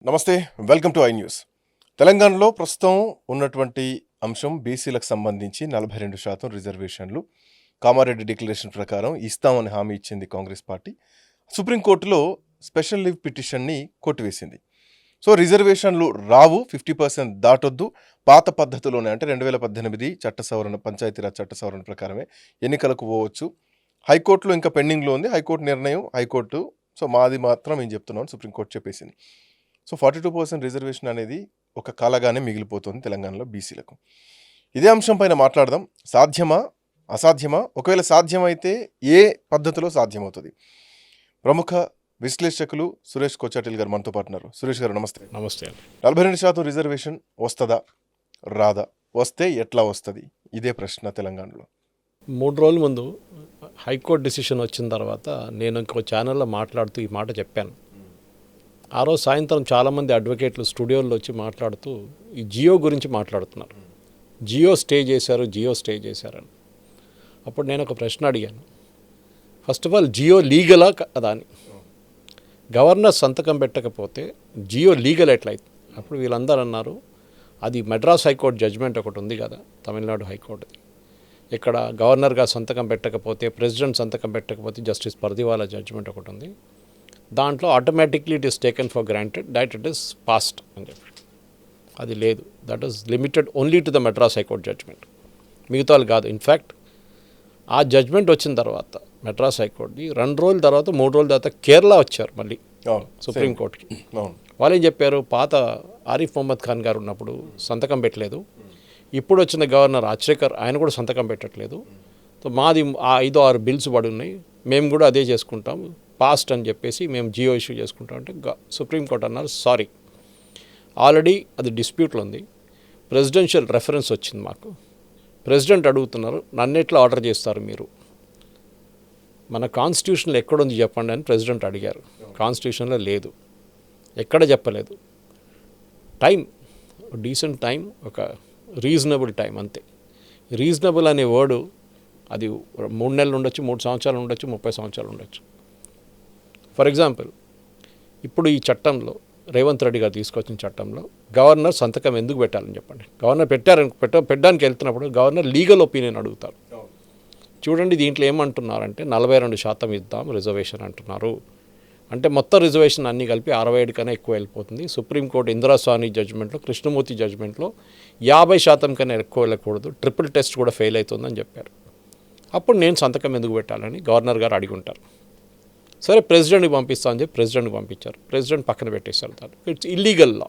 నమస్తే, welcome to I news. తెలంగాణలో ప్రస్తుతం ఉన్నటువంటి అంశం బీసీలకు సంబంధించి 42% రిజర్వేషన్లు కామారెడ్డి డిక్లరేషన్ ప్రకారం ఇస్తామని హామీ ఇచ్చింది కాంగ్రెస్ పార్టీ. సుప్రీంకోర్టులో స్పెషల్ లీవ్ పిటిషన్ని కొట్టివేసింది. సో రిజర్వేషన్లు రావు, 50% దాటొద్దు, పాత పద్ధతిలోనే అంటే 2018 చట్ట సవరణ పంచాయతీరాజ్ చట్ట సవరణ ప్రకారమే ఎన్నికలకు పోవచ్చు. హైకోర్టులో ఇంకా పెండింగ్లో ఉంది, హైకోర్టు నిర్ణయం హైకోర్టు. సో మాది మాత్రం మేము చెప్తున్నాం, సుప్రీంకోర్టు చెప్పేసింది. సో 42% రిజర్వేషన్ అనేది ఒక కళగానే మిగిలిపోతుంది తెలంగాణలో బీసీలకు. ఇదే అంశం పైన మాట్లాడదాం. సాధ్యమా, అసాధ్యమా? ఒకవేళ సాధ్యమైతే ఏ పద్ధతిలో సాధ్యమవుతుంది? ప్రముఖ విశ్లేషకులు సురేష్ కోచాటిల్ గారు మనతో పాటు ఉన్నారు. సురేష్ గారు నమస్తే. నమస్తే. 42% రిజర్వేషన్ వస్తుందా, రాదా? వస్తే ఎట్లా వస్తుంది? ఇదే ప్రశ్న తెలంగాణలో. 3 రోజుల ముందు హైకోర్టు డిసిషన్ వచ్చిన తర్వాత నేను ఇంకో ఛానల్లో మాట్లాడుతూ ఈ మాట చెప్పాను. ఆ రోజు సాయంత్రం చాలామంది అడ్వకేట్లు స్టూడియోలో వచ్చి మాట్లాడుతూ ఈ జియో గురించి మాట్లాడుతున్నారు. జియో స్టే చేశారని. అప్పుడు నేను ఒక ప్రశ్న అడిగాను. ఫస్ట్ ఆఫ్ ఆల్ జియో లీగలా కదా అని. గవర్నర్ సంతకం పెట్టకపోతే జియో లీగల్ ఎట్లయితే? అప్పుడు వీళ్ళందరూ అన్నారు, అది మెడ్రాస్ హైకోర్టు జడ్జ్మెంట్ ఒకటి ఉంది కదా, తమిళనాడు హైకోర్టుది. ఇక్కడ గవర్నర్గా సంతకం పెట్టకపోతే, ప్రెసిడెంట్ సంతకం పెట్టకపోతే జస్టిస్ పర్దివాలా జడ్జ్మెంట్ ఒకటి ఉంది, దాంట్లో automatically it is taken for granted that it is past అని చెప్పి. అది లేదు, that is limited only to the Madras high court judgement, మిగతా వాళ్ళు కాదు. ఇన్ఫ్యాక్ట్ ఆ జడ్జ్మెంట్ వచ్చిన తర్వాత మెడ్రాస్ హైకోర్టుది 2 రోజుల తర్వాత 3 రోజుల తర్వాత కేరళ వచ్చారు మళ్ళీ సుప్రీంకోర్టుకి. వాళ్ళు ఏం చెప్పారు, పాత ఆరిఫ్ మొహమ్మద్ ఖాన్ గారు ఉన్నప్పుడు సంతకం పెట్టలేదు, ఇప్పుడు వచ్చిన గవర్నర్ ఆచ్రేకర్ ఆయన కూడా సంతకం పెట్టట్లేదు, సో మాది ఆ 5-6 బిల్స్ పడి ఉన్నాయి, మేము కూడా అదే చేసుకుంటాం, పాస్ట్ అని చెప్పేసి మేము జియో ఇష్యూ చేసుకుంటాం అంటే సుప్రీంకోర్టు అన్నారు, సారీ, ఆల్రెడీ అది డిస్ప్యూట్లో ఉంది, ప్రెసిడెన్షియల్ రెఫరెన్స్ వచ్చింది మాకు, ప్రెసిడెంట్ అడుగుతున్నారు నన్ను ఎట్లా ఆర్డర్ చేస్తారు మీరు, మన కాన్స్టిట్యూషన్లో ఎక్కడుంది చెప్పండి అని ప్రెసిడెంట్ అడిగారు. కాన్స్టిట్యూషన్లో లేదు, ఎక్కడ చెప్పలేదు. టైం, డీసెంట్ టైం, ఒక రీజనబుల్ టైం, అంతే. రీజనబుల్ అనే వర్డు అది 3 నెలలు ఉండొచ్చు, 3 సంవత్సరాలు ఉండొచ్చు, 30 సంవత్సరాలు ఉండొచ్చు. ఫర్ ఎగ్జాంపుల్, ఇప్పుడు ఈ చట్టంలో రేవంత్ రెడ్డి గారు తీసుకొచ్చిన చట్టంలో గవర్నర్ సంతకం ఎందుకు పెట్టాలని చెప్పండి. గవర్నర్ పెట్టడానికి వెళ్తున్నప్పుడు గవర్నర్ లీగల్ ఒపీనియన్ అడుగుతారు. చూడండి, దీంట్లో ఏమంటున్నారంటే 42% ఇద్దాం రిజర్వేషన్ అంటున్నారు. అంటే మొత్తం రిజర్వేషన్ అన్నీ కలిపి 67 కన్నా ఎక్కువ వెళ్ళిపోతుంది. సుప్రీంకోర్టు ఇందిరాస్వామి జడ్జ్మెంట్లో, కృష్ణమూర్తి జడ్జ్మెంట్లో 50% కన్నా ఎక్కువ వెళ్ళకూడదు, ట్రిపుల్ టెస్ట్ కూడా ఫెయిల్ అవుతుందని చెప్పారు. అప్పుడు నేను సంతకం ఎందుకు పెట్టాలని గవర్నర్ గారు అడిగి ఉంటారు. సరే, ప్రెసిడెంట్కి పంపిస్తా అని చెప్పి ప్రెసిడెంట్కి పంపించారు. ప్రెసిడెంట్ పక్కన పెట్టేశారు. దాన్ని ఇట్స్ ఇల్లీగల్ లా.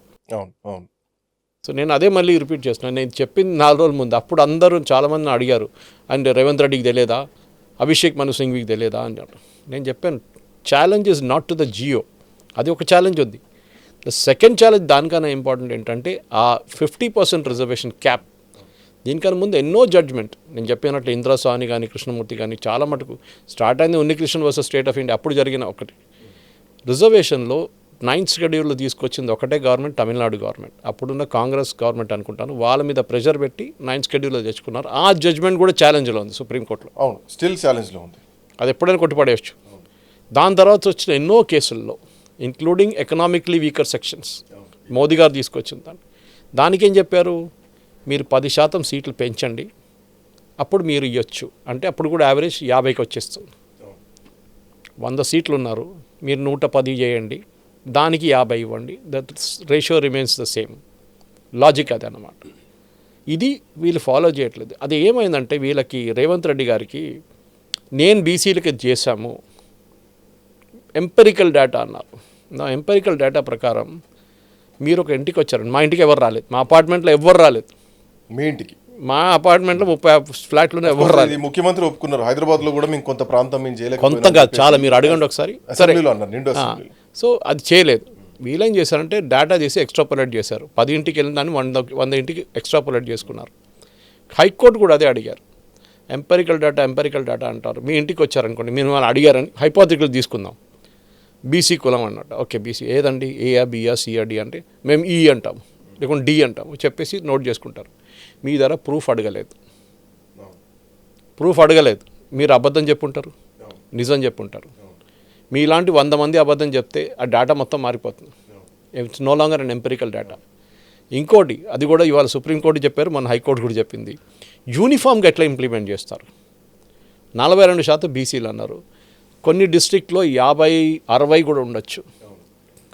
సో నేను అదే మళ్ళీ రిపీట్ చేస్తున్నాను. నేను చెప్పింది 4 రోజుల ముందు. అప్పుడు అందరూ చాలామంది అడిగారు, అండ్ రేవంత్ రెడ్డికి తెలియదా, అభిషేక్ మను సింఘ్వికి తెలియదా అని. నేను చెప్పాను, challenge is not to the GO, అది ఒక ఛాలెంజ్ ఉంది. ద సెకండ్ ఛాలెంజ్ దానికన్నా ఇంపార్టెంట్ ఏంటంటే ఆ 50% రిజర్వేషన్ క్యాప్. దీనికన్నా ముందు ఎన్నో జడ్జ్మెంట్ నేను చెప్పినట్లు ఇందిరాస్వామి కానీ కృష్ణమూర్తి కానీ చాలా మటుకు స్టార్ట్ అయింది Unnikrishnan versus state of India. అప్పుడు జరిగిన ఒకటి రిజర్వేషన్లో 9th షెడ్యూల్లో తీసుకొచ్చింది ఒకటే గవర్నమెంట్, తమిళనాడు గవర్నమెంట్. అప్పుడున్న కాంగ్రెస్ గవర్నమెంట్ అనుకుంటాను, వాళ్ళ మీద ప్రెషర్ పెట్టి 9th షెడ్యూల్లో తెచ్చుకున్నారు. ఆ జడ్జ్మెంట్ కూడా ఛాలెంజ్లో ఉంది సుప్రీంకోర్టులో. అవును, స్టిల్ ఛాలెంజ్లో ఉంది. అది ఎప్పుడైనా కొట్టిపడేయచ్చు. దాని తర్వాత వచ్చిన ఎన్నో కేసుల్లో, including economically weaker sections, Modi గారు తీసుకొచ్చిన దానికేం చెప్పారు, మీరు 10% సీట్లు పెంచండి, అప్పుడు మీరు ఇవ్వచ్చు అంటే అప్పుడు కూడా యావరేజ్ 50కి వచ్చేస్తుంది. 100 సీట్లు ఉన్నారు, మీరు 110 చేయండి, దానికి 50 ఇవ్వండి, that ratio remains the same. Logic అది అన్నమాట. ఇది వీళ్ళు ఫాలో చేయట్లేదు. అది ఏమైందంటే వీళ్ళకి, రేవంత్ రెడ్డి గారికి, నేను బీసీలకి చేశాము, ఎంపెరికల్ డేటా అన్నారు. నా ఎంపెరికల్ డేటా ప్రకారం మీరు ఒక ఇంటికి వచ్చారండి, మా ఇంటికి ఎవరు రాలేదు, మా అపార్ట్మెంట్లో ఎవరు రాలేదు. మీ ఇంటికి? మా అపార్ట్మెంట్లో 30 ఫ్లాట్లు ఎవరు రాలేదు. ముఖ్యమంత్రి ఒప్పుకున్నారు, హైదరాబాద్లో కూడా మేము కొంత ప్రాంతం మేము చేయలేదు, కొంతగా చాలా, మీరు అడగండి ఒకసారి. సరే, సో అది చేయలేదు. వీళ్ళేం చేశారంటే డేటా తీసి ఎక్స్ట్రాపులేట్ చేశారు. 10 ఇంటికి వెళ్ళిన దాన్ని 100 ఇంటికి ఎక్స్ట్రాపులేట్ చేసుకున్నారు. హైకోర్టు కూడా అదే అడిగారు. ఎంపెరికల్ డేటా అంటారు. మీ ఇంటికి వచ్చారనుకోండి, మీరు వాళ్ళు అడిగారని హైపోథెటికల్ తీసుకుందాం, బీసీ కులం అన్నట్టు. ఓకే, బీసీ ఏదండి, ఏయా, బియా, సియా, డి అంటే మేము ఈ అంటాము, లేకుంటే డి అంటాము, చెప్పేసి నోట్ చేసుకుంటారు. మీ దగ్గర ప్రూఫ్ అడగలేదు, మీరు అబద్ధం చెప్పుంటారు, నిజం చెప్పుంటారు. మీలాంటి 100 మంది అబద్ధం చెప్తే ఆ డేటా మొత్తం మారిపోతుంది. It's no longer and empirical data. ఇంకోటి అది కూడా ఇవాళ సుప్రీంకోర్టు చెప్పారు, మన హైకోర్టు కూడా చెప్పింది, యూనిఫామ్గా ఎట్లా ఇంప్లిమెంట్ చేస్తారు. 42% బీసీలు అన్నారు. కొన్ని డిస్ట్రిక్ట్లో 50-60 కూడా ఉండొచ్చు.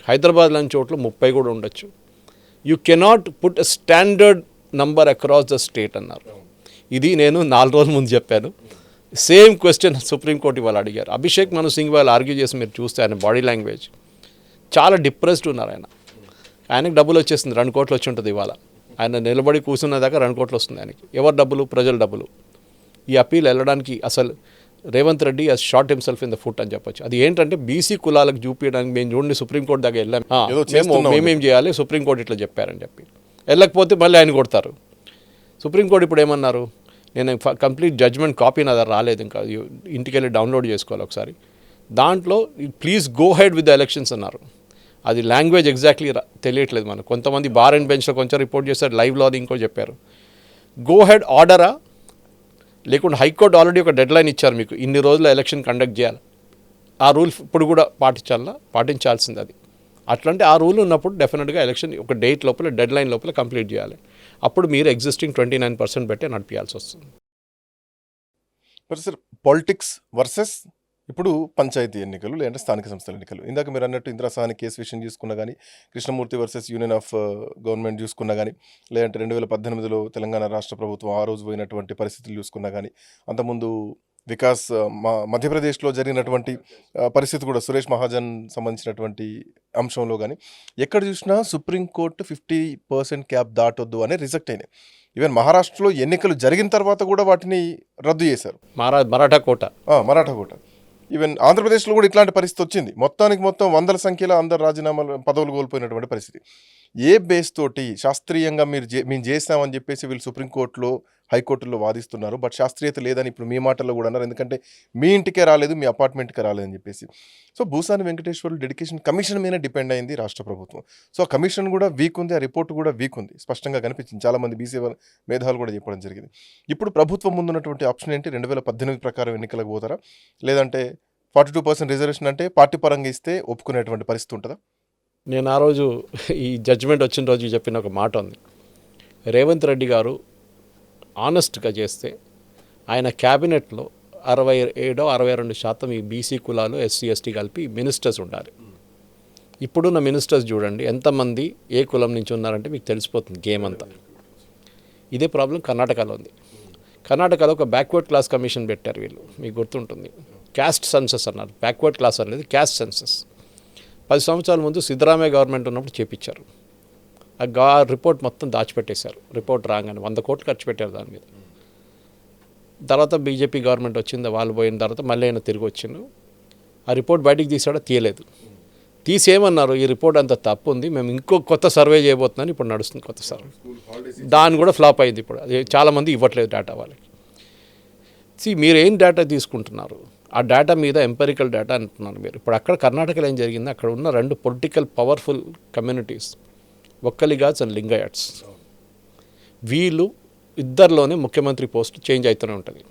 హైదరాబాద్ లాంటి చోట్ల 30 కూడా ఉండొచ్చు. You cannot put a standard number across the state అన్నారు. ఇది నేను 4 రోజుల ముందు చెప్పాను. సేమ్ క్వశ్చన్ సుప్రీంకోర్టు ఇవాళ అడిగారు. అభిషేక్ మను సింగ్ వాళ్ళు ఆర్గ్యూ చేసి మీరు చూస్తే ఆయన బాడీ లాంగ్వేజ్ చాలా డిప్రెస్డ్ ఉన్నారు. ఆయనకు డబ్బులు వచ్చేస్తుంది, 2 కోట్లు వచ్చి ఉంటుంది ఇవాళ. ఆయన నిలబడి కూర్చున్న దాకా 2 కోట్లు వస్తుంది ఆయనకి. ఎవరు డబ్బులు? ప్రజల డబ్బులు. ఈ అప్పీల్ వెళ్ళడానికి అసలు Revanth Reddy has shot himself in the foot అని చెప్పొచ్చు. అది ఏంటంటే బీసీ కులాలకు చూపించడానికి మేము చూడండి సుప్రీంకోర్టు దాకా వెళ్ళాం, మేమేం చేయాలి, సుప్రీంకోర్టు ఇట్లా చెప్పారని చెప్పి వెళ్ళకపోతే మళ్ళీ ఆయన కొడతారు. సుప్రీంకోర్టు ఇప్పుడు ఏమన్నారు, నేను కంప్లీట్ జడ్జ్మెంట్ కాపీ నా దగ్గర రాలేదు, ఇంకా ఇంటికి వెళ్ళి డౌన్లోడ్ చేసుకోవాలి ఒకసారి. దాంట్లో please go head with the elections అన్నారు. అది లాంగ్వేజ్ ఎగ్జాక్ట్లీ తెలియట్లేదు మనకు. కొంతమంది బార్ అండ్ బెంచ్లో కొంచెం రిపోర్ట్ చేస్తారు, లైవ్లో అది ఇంకో చెప్పారు. గో హెడ్ ఆర్డరా, లేకుంటే హైకోర్టు ఆల్రెడీ ఒక డెడ్ లైన్ ఇచ్చారు మీకు, ఇన్ని రోజుల ఎలక్షన్ కండక్ట్ చేయాలి. ఆ రూల్ ఇప్పుడు కూడా పాటించాల్సింది అది. అట్లాంటి ఆ రూల్ ఉన్నప్పుడు డెఫినెట్గా ఎలక్షన్ ఒక డేట్ లోపల, డెడ్ లైన్ లోపల కంప్లీట్ చేయాలి. అప్పుడు మీరు ఎగ్జిస్టింగ్ 29% బట్టే నడిపించాల్సి వస్తుంది. సార్, పాలిటిక్స్ వర్సెస్ ఇప్పుడు పంచాయతీ ఎన్నికలు లేదంటే స్థానిక సంస్థల ఎన్నికలు. ఇందాక మీరు అన్నట్టు ఇందిరా సాహ్ని కేసు విషయం చూసుకున్నా కానీ, Krishnamurthy versus union of government చూసుకున్నా కానీ, లేదంటే 2018లో తెలంగాణ రాష్ట్ర ప్రభుత్వం ఆ రోజు పోయినటువంటి పరిస్థితులు చూసుకున్నా కానీ, అంతకుముందు వికాస్ మధ్యప్రదేశ్లో జరిగినటువంటి పరిస్థితి కూడా, సురేష్ మహాజన్ సంబంధించినటువంటి అంశంలో కానీ, ఎక్కడ చూసినా సుప్రీంకోర్టు 50% క్యాప్ దాటొద్దు అని రిజెక్ట్ అయినాయి. ఈవెన్ మహారాష్ట్రలో ఎన్నికలు జరిగిన తర్వాత కూడా వాటిని రద్దు చేశారు. మరాఠా కోట. ఈవెన్ ఆంధ్రప్రదేశ్లో కూడా ఇట్లాంటి పరిస్థితి వచ్చింది. మొత్తం 100ల సంఖ్యలో అందరు రాజీనామాలు, పదవులు కోల్పోయినటువంటి పరిస్థితి. ఏ బేస్ తోటి శాస్త్రీయంగా మేము చేస్తామని చెప్పేసి వీళ్ళు సుప్రీంకోర్టులో, హైకోర్టులో వాదిస్తున్నారు. బట్ శాస్త్రీయత లేదని ఇప్పుడు మీ మాటల్లో కూడా అన్నారు. ఎందుకంటే మీ ఇంటికే రాలేదు, మీ అపార్ట్మెంట్కే రాలేదని చెప్పేసి. So Bhusani Venkateswarlu dedication commission మీద డిపెండ్ అయింది రాష్ట్ర ప్రభుత్వం. సో ఆ కమిషన్ కూడా వీక్ ఉంది, ఆ రిపోర్ట్ కూడా వీక్ ఉంది, స్పష్టంగా కనిపించింది. చాలామంది బీసీ మేధావులు కూడా చెప్పడం జరిగింది. ఇప్పుడు ప్రభుత్వం ముందున్నటువంటి ఆప్షన్ ఏంటి? 2018 ప్రకారం ఎన్నికలకు పోతారా, లేదంటే 42% రిజర్వేషన్ అంటే పార్టీ పరంగా ఇస్తే ఒప్పుకునేటువంటి పరిస్థితి ఉంటుందా? నేను ఆ రోజు ఈ జడ్జిమెంట్ వచ్చిన రోజు చెప్పిన ఒక మాట ఉంది. రేవంత్ రెడ్డి గారు ఆనెస్ట్గా చేస్తే ఆయన క్యాబినెట్లో 67-62% ఈ బీసీ కులాలు, ఎస్సీ ఎస్టీ కలిపి మినిస్టర్స్ ఉండాలి. ఇప్పుడున్న మినిస్టర్స్ చూడండి ఎంతమంది ఏ కులం నుంచి ఉన్నారంటే మీకు తెలిసిపోతుంది గేమ్ అంతా. ఇదే ప్రాబ్లం కర్ణాటకలో ఉంది. కర్ణాటకలో ఒక బ్యాక్వర్డ్ క్లాస్ కమిషన్ పెట్టారు వీళ్ళు, మీకు గుర్తుంటుంది. క్యాస్ట్ సెన్సస్ అన్నారు, బ్యాక్వర్డ్ క్లాస్ అనేది క్యాస్ట్ సెన్సస్. 10 సంవత్సరాల ముందు సిద్ధరామయ్య గవర్నమెంట్ ఉన్నప్పుడు చేపించారు. ఆ రిపోర్ట్ మొత్తం దాచిపెట్టేశారు. రిపోర్ట్ రాగానే 100 కోట్లు ఖర్చు పెట్టారు దాని మీద. తర్వాత బీజేపీ గవర్నమెంట్ వచ్చింది, వాళ్ళు పోయిన తర్వాత మళ్ళీ ఆయన తిరిగి వచ్చిండు. ఆ రిపోర్ట్ బయటికి తీసాడో తీయలేదు. తీసేమన్నారు, ఈ రిపోర్ట్ అంత తప్పు ఉంది, మేము ఇంకో కొత్త సర్వే చేయబోతున్నాను. ఇప్పుడు నడుస్తుంది కొత్త సర్వే, దాన్ని కూడా ఫ్లాప్ అయింది. ఇప్పుడు అది చాలామంది ఇవ్వట్లేదు డేటా వాళ్ళకి. మీరు ఏం డేటా తీసుకుంటున్నారు? ఆ డేటా మీద ఎంపెరికల్ డేటా అంటున్నారు మీరు. ఇప్పుడు అక్కడ కర్ణాటకలో ఏం జరిగింది, అక్కడ ఉన్న 2 political powerful communities, ఒక్కలిగాస్ and Lingayats. వీళ్ళు ఇద్దరిలోనే ముఖ్యమంత్రి పోస్ట్ చేంజ్ అవుతూనే ఉంటుంది.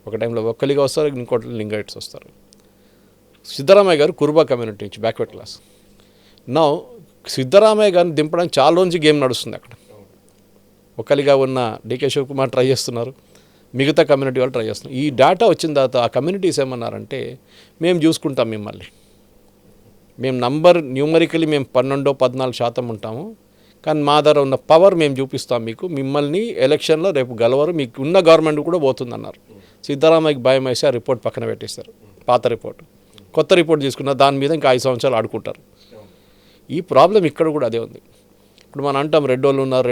ఒక టైంలో ఒక్కలిగా వస్తారు, ఇంకోటి లింగాయట్స్ వస్తారు. సిద్ధరామయ్య గారు కురుబా కమ్యూనిటీ నుంచి బ్యాక్వర్డ్ క్లాస్. నా సిద్ధరామయ్య గారిని దింపడానికి చాలా రోజు గేమ్ నడుస్తుంది అక్కడ. ఒక్కలిగా ఉన్న డీకే శివకుమార్ ట్రై చేస్తున్నారు, మిగతా కమ్యూనిటీ వాళ్ళు ట్రై చేస్తున్నారు. ఈ డేటా వచ్చిన తర్వాత ఆ కమ్యూనిటీస్ ఏమన్నారంటే, మేము చూసుకుంటాం మిమ్మల్ని, మేము న్యూమరికలీ మేము 12-14% ఉంటాము, కానీ మా దగ్గర ఉన్న పవర్ మేము చూపిస్తాం మీకు, మిమ్మల్ని ఎలక్షన్లో రేపు గెలవరు, మీకు ఉన్న గవర్నమెంట్ కూడా పోతుందన్నారు. సిద్ధరామయ్యకి భయం వేసి ఆ రిపోర్ట్ పక్కన పెట్టేశారు. పాత రిపోర్ట్, కొత్త రిపోర్ట్ తీసుకున్న దాని మీద ఇంకా 5 సంవత్సరాలు ఆడుకుంటారు. ఈ ప్రాబ్లం ఇక్కడ కూడా అదే ఉంది. ఇప్పుడు మనం అంటాం రెడ్డోళ్ళు ఉన్నారు.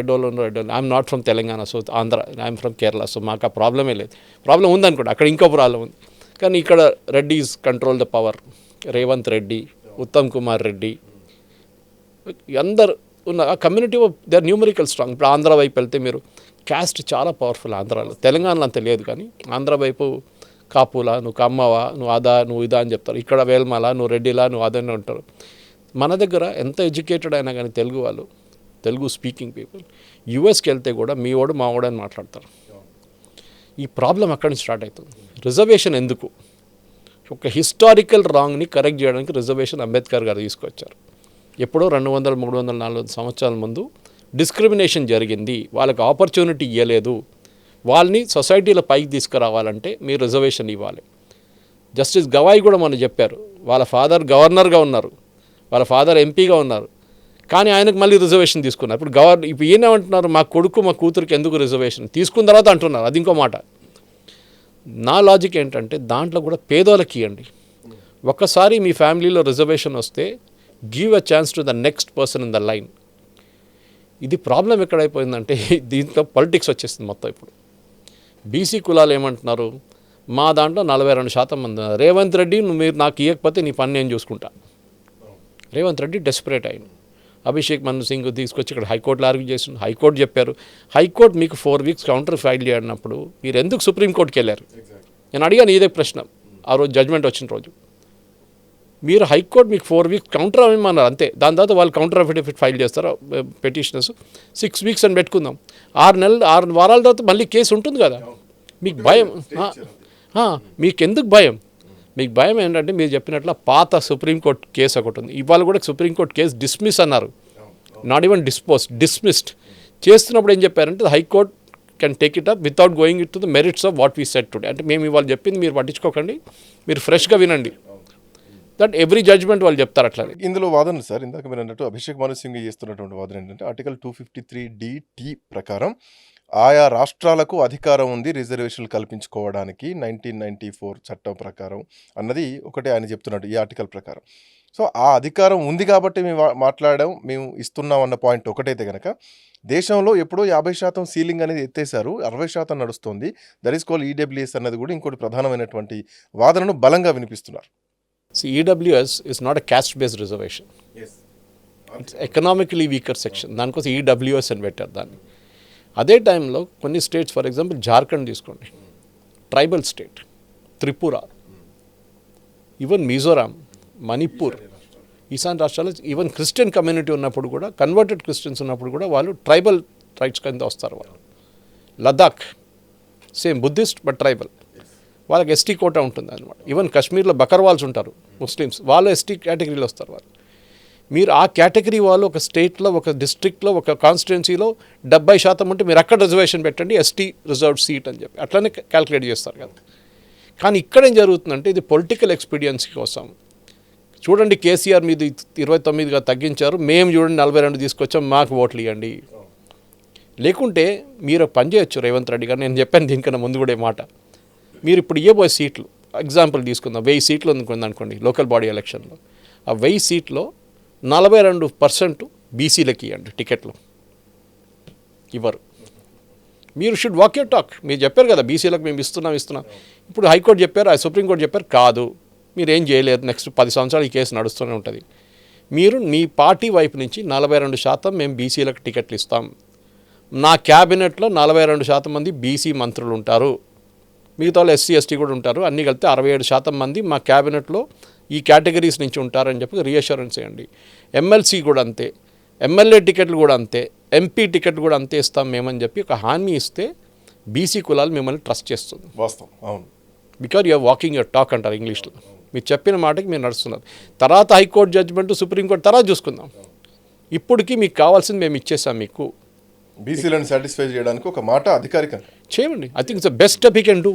I'm not from Telangana, so Andhra, I'm from Kerala, so మాకు ఆ ప్రాబ్లమే లేదు. ప్రాబ్లం ఉందనుకోండి, అక్కడ ఇంకో ప్రాబ్లం ఉంది. కానీ ఇక్కడ Reddys control the power. Revanth Reddy, Uttam Kumar Reddy, అందరు ఉన్న ఆ community they are numerical strong. ఇప్పుడు ఆంధ్ర వైపు వెళ్తే మీరు క్యాస్ట్ చాలా పవర్ఫుల్ ఆంధ్రాలో. తెలంగాణలో అంత లేదు, కానీ ఆంధ్ర వైపు కాపులా, నువ్వు కమ్మవా, నువ్వు అదా, నువ్వు ఇదా అని చెప్తారు. ఇక్కడ వేల్మాల, నువ్వు రెడ్డిలా, నువ్వు అదనే ఉంటారు. మన దగ్గర ఎంత ఎడ్యుకేటెడ్ అయినా కానీ తెలుగు వాళ్ళు, తెలుగు స్పీకింగ్ పీపుల్ యూఎస్కి వెళ్తే కూడా మీ వాడు మా వాడు అని మాట్లాడతారు. ఈ ప్రాబ్లం అక్కడి నుంచి స్టార్ట్ అవుతుంది. రిజర్వేషన్ ఎందుకు? ఒక హిస్టారికల్ రాంగ్ని కరెక్ట్ చేయడానికి రిజర్వేషన్ అంబేద్కర్ గారు తీసుకొచ్చారు. ఎప్పుడో 200, 300, 400 సంవత్సరాల ముందు డిస్క్రిమినేషన్ జరిగింది, వాళ్ళకి ఆపర్చునిటీ ఇవ్వలేదు, వాళ్ళని సొసైటీలో పైకి తీసుకురావాలంటే మీరు రిజర్వేషన్ ఇవ్వాలి. జస్టిస్ గవాయి కూడా మనం చెప్పారు, వాళ్ళ ఫాదర్ గవర్నర్గా ఉన్నారు, వాళ్ళ ఫాదర్ ఎంపీగా ఉన్నారు, కానీ ఆయనకు మళ్ళీ రిజర్వేషన్ తీసుకున్నారు. ఇప్పుడు ఏమంటున్నారు, మా కొడుకు మా కూతురికి ఎందుకు రిజర్వేషన్ తీసుకున్న తర్వాత అంటున్నారు. అది ఇంకో మాట. నా లాజిక్ ఏంటంటే దాంట్లో కూడా పేదోళ్ళకి ఇవ్వండి. ఒక్కసారి మీ ఫ్యామిలీలో రిజర్వేషన్ వస్తే give a chance to the next person in the line. ఇది ప్రాబ్లం ఎక్కడైపోయిందంటే దీంట్లో పొలిటిక్స్ వచ్చేస్తుంది మొత్తం. ఇప్పుడు బీసీ కులాలు ఏమంటున్నారు, మా దాంట్లో 42% మంది ఉన్నారు. రేవంత్ రెడ్డి మీరు నాకు ఇవ్వకపోతే నీ పని నేను చూసుకుంటా. రేవంత్ రెడ్డి డెస్పరేట్ అయ్యింది. అభిషేక్ మను సింగ్ తీసుకొచ్చి ఇక్కడ హైకోర్టులో ఆర్గ్యూ చేసిన, హైకోర్టు చెప్పారు, హైకోర్టు మీకు 4 వీక్స్ కౌంటర్ ఫైల్ చేయనప్పుడు మీరు ఎందుకు సుప్రీంకోర్టుకి వెళ్ళారు? నేను అడిగాను ఇదే ప్రశ్న ఆ రోజు జడ్జ్మెంట్ వచ్చిన రోజు. మీరు హైకోర్టు మీకు 4 వీక్స్ కౌంటర్ అవ్వమన్నారు అంతే. దాని తర్వాత వాళ్ళు కౌంటర్ అఫిడవిట్ ఫైల్ చేస్తారు పెటిషనర్స్. 6 వీక్స్ అని పెట్టుకుందాం, 6 వారాల తర్వాత మళ్ళీ కేసు ఉంటుంది కదా. మీకు భయం, మీకు ఎందుకు భయం? మీకు భయం ఏంటంటే మీరు చెప్పినట్ల పాత సుప్రీంకోర్టు కేసు ఒకటి ఉంది. ఇవాళ కూడా సుప్రీంకోర్టు కేసు డిస్మిస్ అన్నారు, నాట్ ఈవెన్ డిస్మిస్డ్ చేస్తున్నప్పుడు ఏం చెప్పారంటే high court can take it up without going it to the merits of what we set today. అంటే మేము ఇవాళ చెప్పింది మీరు పట్టించుకోకండి, మీరు ఫ్రెష్గా వినండి. దట్ ఎవ్రీ జడ్జ్మెంట్ వాళ్ళు చెప్తారు అట్లా. ఇందులో వాదనలు సార్, ఇందాక మీరు అన్నట్టు అభిషేక్ మను సింగ్ చేస్తున్నటువంటి వాదన ఏంటంటే ఆర్టికల్ 253D ప్రకారం ఆయా రాష్ట్రాలకు అధికారం ఉంది రిజర్వేషన్లు కల్పించుకోవడానికి 1994 చట్టం ప్రకారం అన్నది ఒకటే ఆయన చెప్తున్నట్టు ఈ ఆర్టికల్ ప్రకారం. సో ఆ అధికారం ఉంది కాబట్టి మేము మాట్లాడాం, మేము ఇస్తున్నాం అన్న పాయింట్ ఒకటైతే కనుక దేశంలో ఎప్పుడో 50% సీలింగ్ అనేది ఎత్తేసారు, 60% నడుస్తుంది. దట్ ఈస్ కాల్డ్ ఈడబ్ల్యూఎస్ అన్నది కూడా ఇంకోటి ప్రధానమైనటువంటి వాదనను బలంగా వినిపిస్తున్నారు. EWS is not a caste based reservation, it's economically weaker section. దానికోసం ఈడబ్ల్యూఎస్ అని పెట్టారు దాన్ని. అదే టైంలో కొన్ని స్టేట్స్, ఫర్ ఎగ్జాంపుల్ జార్ఖండ్ తీసుకోండి, tribal state, Tripura, even Mizoram, Manipur, ఈశాన్ రాష్ట్రాల్లో ఈవెన్ క్రిస్టియన్ కమ్యూనిటీ ఉన్నప్పుడు కూడా, కన్వర్టెడ్ క్రిస్టియన్స్ ఉన్నప్పుడు కూడా వాళ్ళు ట్రైబల్ రైట్స్ కింద వస్తారు వాళ్ళు. Ladakh same Buddhist but tribal, వాళ్ళకి ఎస్టీ కోటా ఉంటుంది అనమాట. ఈవెన్ కాశ్మీర్లో బకర్వాల్స్ ఉంటారు ముస్లిమ్స్, వాళ్ళు ఎస్టీ కేటగిరీలో వస్తారు వాళ్ళు. మీరు ఆ కేటగిరీ వాళ్ళు ఒక స్టేట్లో, ఒక డిస్ట్రిక్ట్లో, ఒక కాన్స్టిట్యున్సీలో 70% ఉంటే మీరు అక్కడ రిజర్వేషన్ పెట్టండి, ఎస్టీ రిజర్వ్డ్ సీట్ అని చెప్పి అట్లనే క్యాల్కులేట్ చేస్తారు కదా. కానీ ఇక్కడ ఏం జరుగుతుందంటే ఇది పొలిటికల్ ఎక్స్పీడియన్సీ కోసం. చూడండి, కేసీఆర్ మీద 29గా తగ్గించారు, మేము చూడండి 42 తీసుకొచ్చాం, మాకు ఓట్లు ఇవ్వండి. లేకుంటే మీరు పని చేయొచ్చు రేవంత్ రెడ్డి గారు, నేను చెప్పాను దీనికన్నా ముందు కూడా మాట. మీరు ఇప్పుడు ఇవ్వబోయే సీట్లు ఎగ్జాంపుల్ తీసుకుందాం, 1000 సీట్లు అనుకోండి లోకల్ బాడీ ఎలక్షన్లో. ఆ 1000 సీట్లో 42% బీసీలకి ఇవ్వండి టికెట్లు, ఇవ్వరు. మీరు షుడ్ వాక్ యూర్ టాక్. మీరు చెప్పారు కదా బీసీలకు మేము ఇస్తున్నాం. ఇప్పుడు హైకోర్టు చెప్పారు, సుప్రీంకోర్టు చెప్పారు కాదు, మీరు ఏం చేయలేరు, నెక్స్ట్ 10 సంవత్సరాలు ఈ కేసు నడుస్తూనే ఉంటుంది. మీరు మీ పార్టీ వైపు నుంచి 42% మేము బీసీలకు టికెట్లు ఇస్తాం, నా క్యాబినెట్లో 42% మంది బీసీ మంత్రులు ఉంటారు, మిగతా వాళ్ళు ఎస్సీ ఎస్టీ కూడా ఉంటారు, అన్నీ కలిపితే 67% మంది మా క్యాబినెట్లో ఈ కేటగిరీస్ నుంచి ఉంటారని చెప్పి రీఅష్యూరెన్స్ చేయండి. ఎమ్మెల్సీ కూడా అంతే, ఎమ్మెల్యే టికెట్లు కూడా అంతే, ఎంపీ టికెట్లు కూడా అంతే ఇస్తాం మేమని చెప్పి ఒక హామీ ఇస్తే బీసీ కులాలు మిమ్మల్ని ట్రస్ట్ చేస్తుంది. వాస్తవం, అవును. Because you're walking your talk అంటారు ఇంగ్లీష్లో. మీరు చెప్పిన మాటకి మీరు నడుస్తున్నారు. తర్వాత హైకోర్టు జడ్జిమెంట్, సుప్రీంకోర్టు తర్వాత చూసుకుందాం. ఇప్పటికీ మీకు కావాల్సింది మేము ఇచ్చేసాం మీకు. బీసీలను సాటిస్ఫై చేయడానికి ఒక మాట అధికారికంగా చేయండి. I think it's the best step you can do.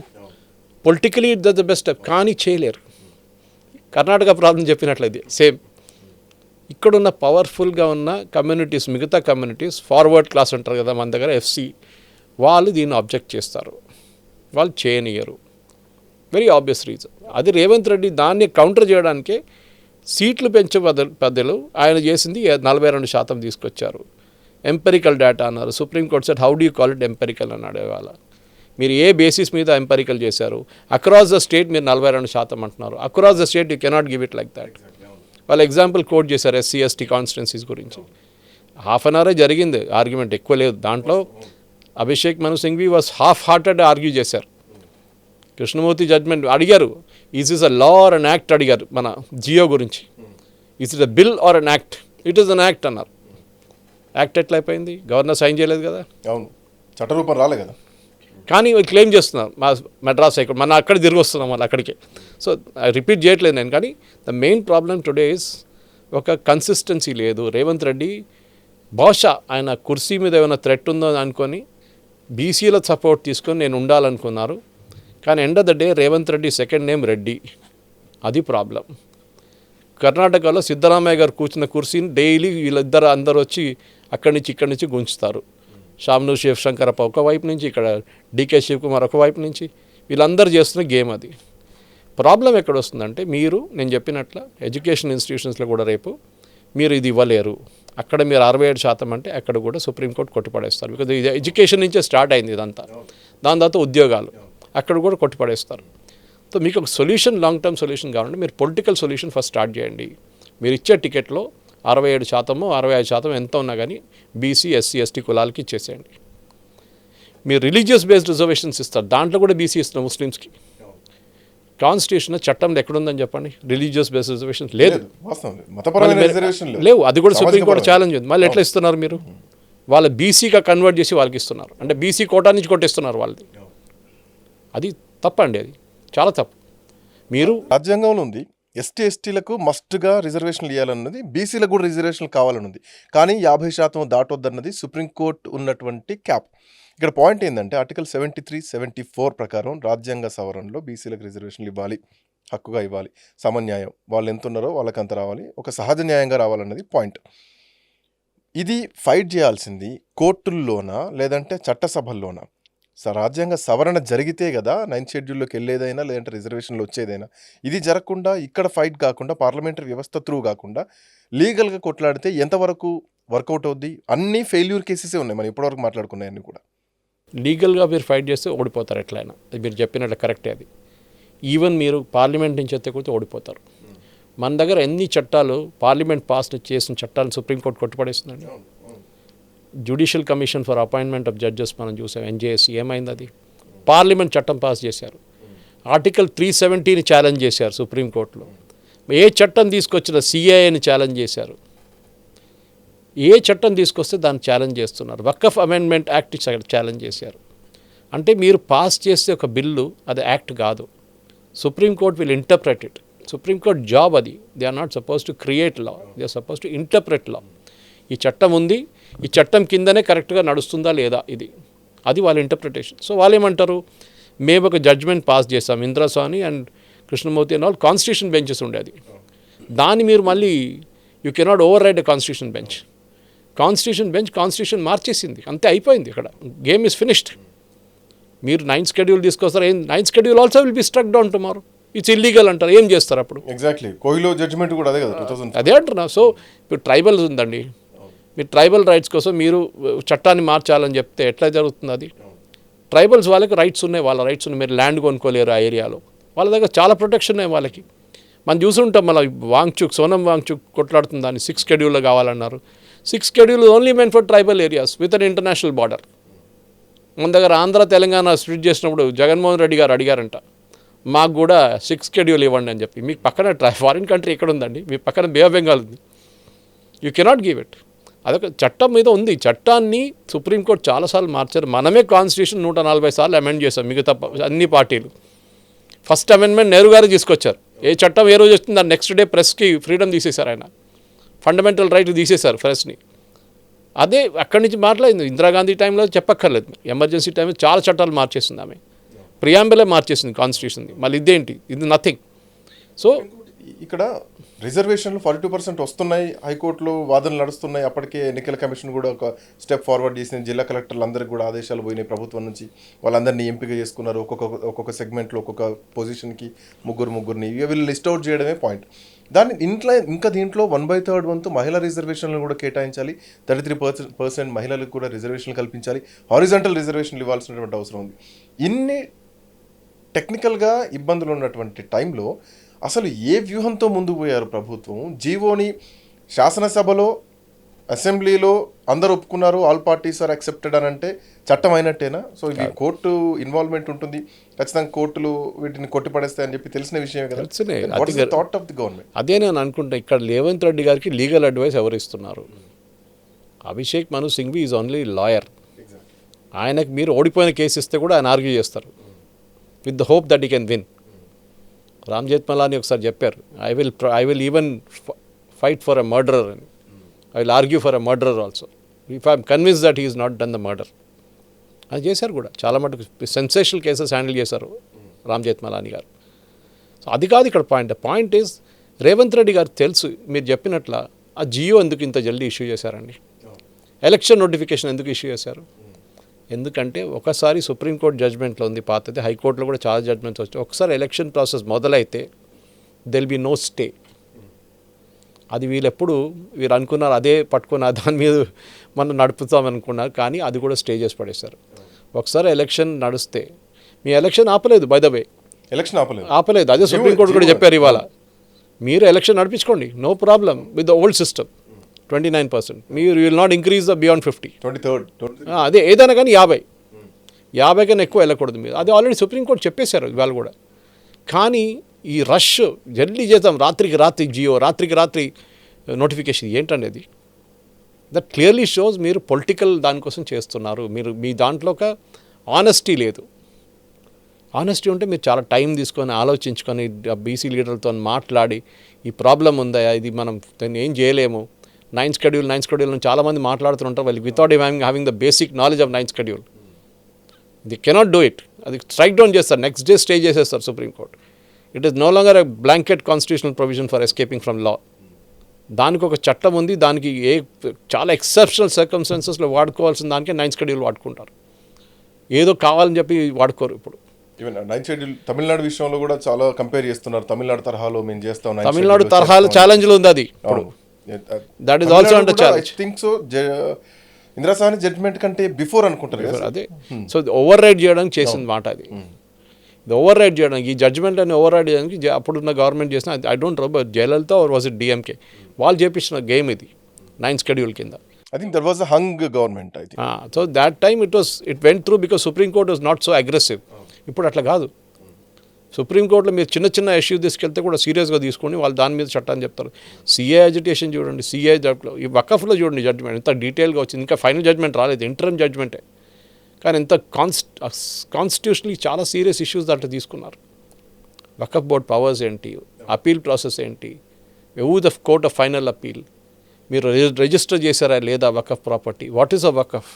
Politically it the best step, కానీ చేయలేరు. కర్ణాటక ప్రాబ్లం చెప్పినట్లయితే సేమ్. ఇక్కడున్న పవర్ఫుల్గా ఉన్న కమ్యూనిటీస్, మిగతా కమ్యూనిటీస్, ఫార్వర్డ్ క్లాస్ అంటారు కదా మన దగ్గర, ఎఫ్సీ, వాళ్ళు దీన్ని అబ్జెక్ట్ చేస్తారు, వాళ్ళు చేయనియరు. Very obvious reason. అది రేవంత్ రెడ్డి దాన్ని కౌంటర్ చేయడానికే సీట్లు పెంచే బదులు ఆయన చేసింది 42% తీసుకొచ్చారు. ఎంపెరికల్ డేటా అన్నారు. Supreme court said how do you call it empirical అన్నాడు. ఇవాళ మీరు ఏ బేసిస్ మీద ఎంపెరికల్ చేశారు? అక్రాస్ ద స్టేట్ మీరు 42% అంటున్నారు. Across the state you cannot give it like that. వాళ్ళు ఎగ్జాంపుల్ కోట్ చేశారు ఎస్సీ ఎస్టీ కాన్స్టిట్యున్సీస్ గురించి. హాఫ్ అన్ అవరే జరిగింది ఆర్గ్యుమెంట్, ఎక్కువ లేదు. దాంట్లో Abhishek Manu Singhvi was half hearted argue చేశారు. కృష్ణమూర్తి జడ్జ్మెంట్ అడిగారు, is is a law are an act అడిగారు మన జియో గురించి. Is it a bill or an act? It is an act అన్నారు. యాక్ట్ ఎట్లా అయిపోయింది? గవర్నర్ సైన్ చేయలేదు కదా. అవును, చట్టరూపం రాలే కదా. కానీ క్లెయిమ్ చేస్తున్నారు మా మెడ్రాస్ హైకోర్టు, మన అక్కడ తిరిగి వస్తున్నాం వాళ్ళు అక్కడికే. సో రిపీట్ చేయట్లేదు నేను. కానీ the main problem today is ఒక కన్సిస్టెన్సీ లేదు. రేవంత్ రెడ్డి బహుశా ఆయన కుర్సీ మీద ఏమైనా థ్రెట్ ఉందో అనుకొని బీసీల సపోర్ట్ తీసుకొని నేను ఉండాలనుకున్నారు. కానీ end of the day Revanth Reddy second name Reddy, అది ప్రాబ్లం. కర్ణాటకలో సిద్ధరామయ్య గారు కూర్చున్న కుర్సీని డైలీ వీళ్ళిద్దరు అందరూ వచ్చి ఇక్కడి నుంచి గుంచుతారు. షామ్నూర్ శివశంకరప్ప ఒకవైపు నుంచి, ఇక్కడ డీకే శివకుమార్ ఒకవైపు నుంచి, వీళ్ళందరూ చేస్తున్న గేమ్ అది. ప్రాబ్లం ఎక్కడ వస్తుందంటే నేను చెప్పినట్ల ఎడ్యుకేషన్ ఇన్స్టిట్యూషన్స్లో కూడా రేపు మీరు ఇది ఇవ్వలేరు. అక్కడ మీరు 67% అంటే అక్కడ కూడా సుప్రీంకోర్టు కొట్టిపడేస్తారు. బికాజ్ ఇది ఎడ్యుకేషన్ నుంచే స్టార్ట్ అయింది ఇదంతా. దాని తర్వాత ఉద్యోగాలు అక్కడ కూడా కొట్టిపడేస్తారు. సో మీకు ఒక సొల్యూషన్, లాంగ్ టర్మ్ సొల్యూషన్ కావాలంటే మీరు పొలిటికల్ సొల్యూషన్ ఫస్ట్ స్టార్ట్ చేయండి. మీరు ఇచ్చే టికెట్లో 67%, 65% ఎంత ఉన్నా కానీ బీసీ, ఎస్సీ, ఎస్టీ కులాలకి ఇచ్చేసేయండి. మీరు రిలీజియస్ బేస్డ్ రిజర్వేషన్స్ ఇస్తారు, దాంట్లో కూడా బీసీ ఇస్తున్నారు ముస్లిమ్స్కి. కాన్స్టిట్యూషన్ చట్టంలో ఎక్కడుందని చెప్పండి రిలీజియస్ బేస్డ్ రిజర్వేషన్స్? లేదు, లేవు. అది కూడా సుప్రీంకోర్టు ఛాలెంజ్ ఉంది. మళ్ళీ ఎట్లా ఇస్తున్నారు మీరు? వాళ్ళ బీసీగా కన్వర్ట్ చేసి వాళ్ళకి ఇస్తున్నారు. అంటే బీసీ కోటా నుంచి కొట్టిస్తున్నారు వాళ్ళది. అది తప్పండి, అది చాలా తప్పు. మీరు రాజ్యాంగంలో ఉంది ఎస్టీ ఎస్టీలకు మస్ట్గా రిజర్వేషన్లు ఇవ్వాలన్నది, బీసీలకు కూడా రిజర్వేషన్లు కావాలన్నది. కానీ 50% దాటొద్దన్నది సుప్రీంకోర్టు ఉన్నటువంటి క్యాప్. ఇక్కడ పాయింట్ ఏంటంటే ఆర్టికల్ 73, 74 ప్రకారం రాజ్యాంగ సవరణలో బీసీలకు రిజర్వేషన్లు ఇవ్వాలి, హక్కుగా ఇవ్వాలి, సమన్యాయం, వాళ్ళు ఎంత ఉన్నారో వాళ్ళకి అంత రావాలి, ఒక సహజ న్యాయంగా రావాలన్నది పాయింట్. ఇది ఫైట్ చేయాల్సింది కోర్టుల్లోనా లేదంటే చట్టసభల్లోనా? రాజ్యాంగ సవరణ జరిగితే కదా 9th షెడ్యూల్లోకి వెళ్ళేదైనా లేదంటే రిజర్వేషన్లు వచ్చేదైనా. ఇది జరగకుండా ఇక్కడ ఫైట్ కాకుండా పార్లమెంటరీ వ్యవస్థ త్రూ కాకుండా లీగల్గా కొట్లాడితే ఎంతవరకు వర్కౌట్ అవుద్ది? అన్ని ఫెయిల్యూర్ కేసెసే ఉన్నాయి మనం ఇప్పటివరకు మాట్లాడుకున్నాయన్నీ కూడా. లీగల్గా మీరు ఫైట్ చేస్తే ఓడిపోతారు ఎట్లయినా. అది మీరు చెప్పినట్లు కరెక్టే. అది ఈవెన్ మీరు పార్లమెంట్ నుంచి ఎత్తే కూడా ఓడిపోతారు. మన దగ్గర ఎన్ని చట్టాలు పార్లమెంట్ పాస్ చేసిన చట్టాలను సుప్రీంకోర్టు కొట్టుపడేస్తుందండి. Judicial commission for appointment of judges మనం చూసాం, ఎన్జేఎస్సీ. ఏమైంది? అది పార్లమెంట్ చట్టం పాస్ చేశారు. ఆర్టికల్ 370ని ఛాలెంజ్ చేశారు సుప్రీంకోర్టులో. ఏ చట్టం తీసుకొచ్చినా సిఏఏని ఛాలెంజ్ చేశారు. ఏ చట్టం తీసుకొస్తే దాన్ని ఛాలెంజ్ చేస్తున్నారు. వక్ఫ్ అమెండ్మెంట్ యాక్ట్ ఛాలెంజ్ చేశారు. అంటే మీరు పాస్ చేస్తే ఒక బిల్లు అది యాక్ట్ కాదు. Supreme court will interpret it. Supreme court job అది. They are not suppose to create law, they are suppose to interpret law. ఈ చట్టం ఉంది, ఈ చట్టం కిందనే కరెక్ట్గా నడుస్తుందా లేదా, అది వాళ్ళ ఇంటర్ప్రిటేషన్. సో వాళ్ళు ఏమంటారు, మేము ఒక జడ్జ్మెంట్ పాస్ చేస్తాం, Indra Sawhney and Krishnamurthy and all constitution benches ఉండేది. దాన్ని మీరు మళ్ళీ you cannot override a constitution bench. Constitution మార్చేసింది, అంతే, అయిపోయింది. ఇక్కడ గేమ్ ఈజ్ ఫినిష్డ్. మీరు 9th షెడ్యూల్ తీసుకొస్తారు, 9th schedule also will be struck down tomorrow. It's illegal అంటారు, ఏం చేస్తారు అప్పుడు? ఎగ్జాక్ట్లీ, కోహిలో జడ్జిమెంట్ కూడా అదే కదా, 2000. అదే అంటున్నా. సో ఇప్పుడు ట్రైబల్ ఉందండి, మీరు ట్రైబల్ రైట్స్ కోసం మీరు చట్టాన్ని మార్చాలని చెప్తే ఎట్లా జరుగుతుంది? అది ట్రైబల్స్ వాళ్ళకి రైట్స్ ఉన్నాయి, వాళ్ళ రైట్స్ ఉన్నాయి. మీరు ల్యాండ్ కొనుక్కోలేరు ఆ ఏరియాలో, వాళ్ళ దగ్గర చాలా ప్రొటెక్షన్ ఉన్నాయి వాళ్ళకి. మనం చూసుంటాం, మళ్ళీ సోనం వాంగ్చుక్ కొట్లాడుతుంది దాన్ని 6th షెడ్యూల్లో కావాలన్నారు. 6th schedule only men for tribal areas with an international border. మన దగ్గర ఆంధ్ర తెలంగాణ స్ప్లిట్ చేసినప్పుడు జగన్మోహన్ రెడ్డి గారు అడిగారంట, మాకు కూడా 6th షెడ్యూల్ ఇవ్వండి అని చెప్పి. మీకు పక్కన ఫారిన్ కంట్రీ ఎక్కడ ఉందండి? మీ పక్కన బే ఆఫ్ బెంగాల్ ఉంది. You cannot give it. అదొక చట్టం మీద ఉంది. చట్టాన్ని సుప్రీంకోర్టు చాలాసార్లు మార్చారు. మనమే కాన్స్టిట్యూషన్ 140 సార్లు అమెండ్ చేశాం, మిగతా అన్ని పార్టీలు. ఫస్ట్ అమెండ్మెంట్ నెహ్రూ గారు తీసుకొచ్చారు. ఏ చట్టం ఏ రోజు వస్తుంది దాని నెక్స్ట్ డే ప్రెస్కి ఫ్రీడమ్ తీసేశారు. ఆయన ఫండమెంటల్ రైట్ తీసేశారు ప్రెస్ని. అదే అక్కడి నుంచి మాట్లాడింది. ఇందిరాగాంధీ టైంలో చెప్పక్కర్లేదు, ఎమర్జెన్సీ టైంలో చాలా చట్టాలు మార్చేసింది ఆమె. ప్రియాంబులే మార్చేసింది కాన్స్టిట్యూషన్ది. మళ్ళీ ఇదేంటి? ఇది నథింగ్. సో ఇక్కడ రిజర్వేషన్లు 42% వస్తున్నాయి, హైకోర్టులో వాదనలు నడుస్తున్నాయి. అప్పటికే ఎన్నికల కమిషన్ కూడా ఒక స్టెప్ ఫార్వర్డ్ చేసింది. జిల్లా కలెక్టర్లు అందరికీ కూడా ఆదేశాలు పోయినాయి ప్రభుత్వం నుంచి. వాళ్ళందరినీ ఎంపిక చేసుకున్నారు. ఒక్కొక్క సెగ్మెంట్లో ఒక్కొక్క పొజిషన్కి ముగ్గురిని వీళ్ళు లిస్ట్ అవుట్ చేయడమే పాయింట్. దాన్ని ఇంకా దీంట్లో 1/3 వంతు మహిళా రిజర్వేషన్లను కూడా కేటాయించాలి. 33% మహిళలకు కూడా రిజర్వేషన్లు కల్పించాలి. హారిజాంటల్ రిజర్వేషన్లు ఇవ్వాల్సినటువంటి అవసరం ఉంది. ఇన్ని టెక్నికల్గా ఇబ్బందులు ఉన్నటువంటి టైంలో అసలు ఏ వ్యూహంతో ముందుకు పోయారు ప్రభుత్వం? జీవోని శాసనసభలో, అసెంబ్లీలో అందరూ ఒప్పుకున్నారు, ఆల్ పార్టీస్ ఆర్ యాక్సెప్టెడ్ అని అంటే చట్టం అయినట్టేనా? సో ఇది కోర్టు ఇన్వాల్వ్మెంట్ ఉంటుంది, ఖచ్చితంగా కోర్టులు వీటిని కొట్టిపడేస్తాయని చెప్పి తెలిసిన విషయమే కదా. థాట్ ఆఫ్ ది గవర్నమెంట్ అదే నేను అనుకుంటా. ఇక్కడ రేవంత్ రెడ్డి గారికి లీగల్ అడ్వైస్ ఎవరు ఇస్తున్నారు? Abhishek Manu Singhvi is only lawyer. ఆయనకు మీరు ఓడిపోయిన కేసు ఇస్తే కూడా ఆయన ఆర్గ్యూ చేస్తారు with the hope that he can win. Ram Jethmalani ఒకసారి చెప్పారు, I will even fight for a murderer అని. I will argue for a murderer also if I'm convince that he is not done the murder. అది చేశారు కూడా, చాలా మటుకు sensational cases handle చేశారు రామ్ జేత్మలాని గారు. సో అది కాదు ఇక్కడ point. The point is Revanth Reddy గారు తెలుసు మీరు చెప్పినట్ల ఆ జియో ఎందుకు ఇంత జల్దీ ఇష్యూ చేశారండి, ఎలక్షన్ నోటిఫికేషన్ ఎందుకు ఇష్యూ చేశారు. ఎందుకంటే ఒకసారి సుప్రీంకోర్టు జడ్జ్మెంట్లో ఉంది పాతది, హైకోర్టులో కూడా చాలా జడ్జ్మెంట్స్ వచ్చాయి. ఒకసారి ఎలక్షన్ ప్రాసెస్ మొదలైతే దెల్ బి నో స్టే. అది వీరు అనుకున్నారు అదే పట్టుకున్న దాని మీద మనం నడుపుతాం అనుకున్నారు, కానీ అది కూడా స్టే చేసి పడేశారు. ఒకసారి ఎలక్షన్ నడిస్తే మీ ఎలక్షన్ ఆపలేదు, బై ద వే ఎలక్షన్ ఆపలేదు. అదే సుప్రీంకోర్టు కూడా చెప్పారు ఇవాళ, మీరు ఎలక్షన్ నడిపించుకోండి, no problem with the old system 29%. మీరు will not increase the beyond 50. అదే ఏదైనా కానీ 50 కన్నా ఎక్కువ వెళ్ళకూడదు మీరు. అది ఆల్రెడీ సుప్రీంకోర్టు చెప్పేశారు ఇవాళ కూడా. కానీ ఈ రష్ జల్దీ చేద్దాం, రాత్రికి రాత్రి జియో, రాత్రికి రాత్రి నోటిఫికేషన్ ఏంటనేది దట్ క్లియర్లీ షోస్ మీరు పొలిటికల్ దానికోసం చేస్తున్నారు. మీరు మీ దాంట్లో ఒక ఆనెస్టీ లేదు. ఆనెస్టీ ఉంటే మీరు చాలా టైం తీసుకొని ఆలోచించుకొని బీసీ లీడర్లతో మాట్లాడి ఈ ప్రాబ్లం ఉందా, ఇది మనం దాన్ని ఏం చేయలేము, 9th షెడ్యూల్ అని చాలామంది మాట్లాడుతుంటారు. వాళ్ళు without having the basic knowledge of 9th schedule they cannot do it. అది స్ట్రైక్ డౌన్ చేస్తారు, నెక్స్ట్ డే స్టే చేసేస్తారు supreme court. It is no longer a blanket constitutional provision for escaping from law. దానికి ఒక చట్టం ఉంది, దానికి చాలా ఎక్సెప్షనల్ సర్కమ్స్టాన్సెస్లో వాడుకోవాల్సిన దానికే 9th షెడ్యూల్ వాడుకుంటారు. ఏదో కావాలని చెప్పి వాడుకోరు. ఇప్పుడు ఈవెన్ 9th షెడ్యూల్ తమిళనాడు విషయంలో కూడా చాలా కంపేర్ చేస్తున్నారు. తమిళనాడు తరహాలో మేము చేస్తాం, తమిళనాడు తరహాలో ఛాలెంజ్లు ఉంది అది. ఇప్పుడు that is also under challenge. I think so Indra Sawhney judgement కంటే బిఫోర్ అనుకుంటారు. అదే సో ఓవర్ రైడ్ చేయడానికి చేసింది మాట అది. ఇది ఓవర్ రైడ్ చేయడానికి, ఈ జడ్జ్మెంట్ అని ఓవర్ రైడ్ చేయడానికి అప్పుడున్న గవర్నమెంట్ చేసిన, I don't know but Jayalalithaa or was it DMK వాళ్ళు చేపించిన గేమ్ ఇది 9th షెడ్యూల్ కింద. I think there was a hung government, I think. So that time it went through because Supreme Court was not so aggressive. ఇప్పుడు అట్లా కాదు. సుప్రీంకోర్టులో మీరు చిన్న ఇష్యూ తీసుకెళ్తే కూడా సీరియస్గా తీసుకొని వాళ్ళు దాని మీద చట్టాన్ని చెప్తారు. సిఏ అజిటేషన్ చూడండి, సిఏ ఈ వకఫ్లో చూడండి జడ్జ్మెంట్ ఎంత డీటెయిల్గా వచ్చింది. ఇంకా ఫైనల్ జడ్జ్మెంట్ రాలేదు, ఇంటర్మ్ జడ్జ్మెంటే, కానీ ఎంత కాన్స్టిట్యూషనలీ చాలా సీరియస్ ఇష్యూస్ దాంట్లో తీసుకున్నారు. వకఫ్ బోర్డ్ పవర్స్ ఏంటి, అపీల్ ప్రాసెస్ ఏంటి, who the court of final appeal, మీరు రిజిస్టర్ చేశారా లేదా Waqf property, what is a Waqf,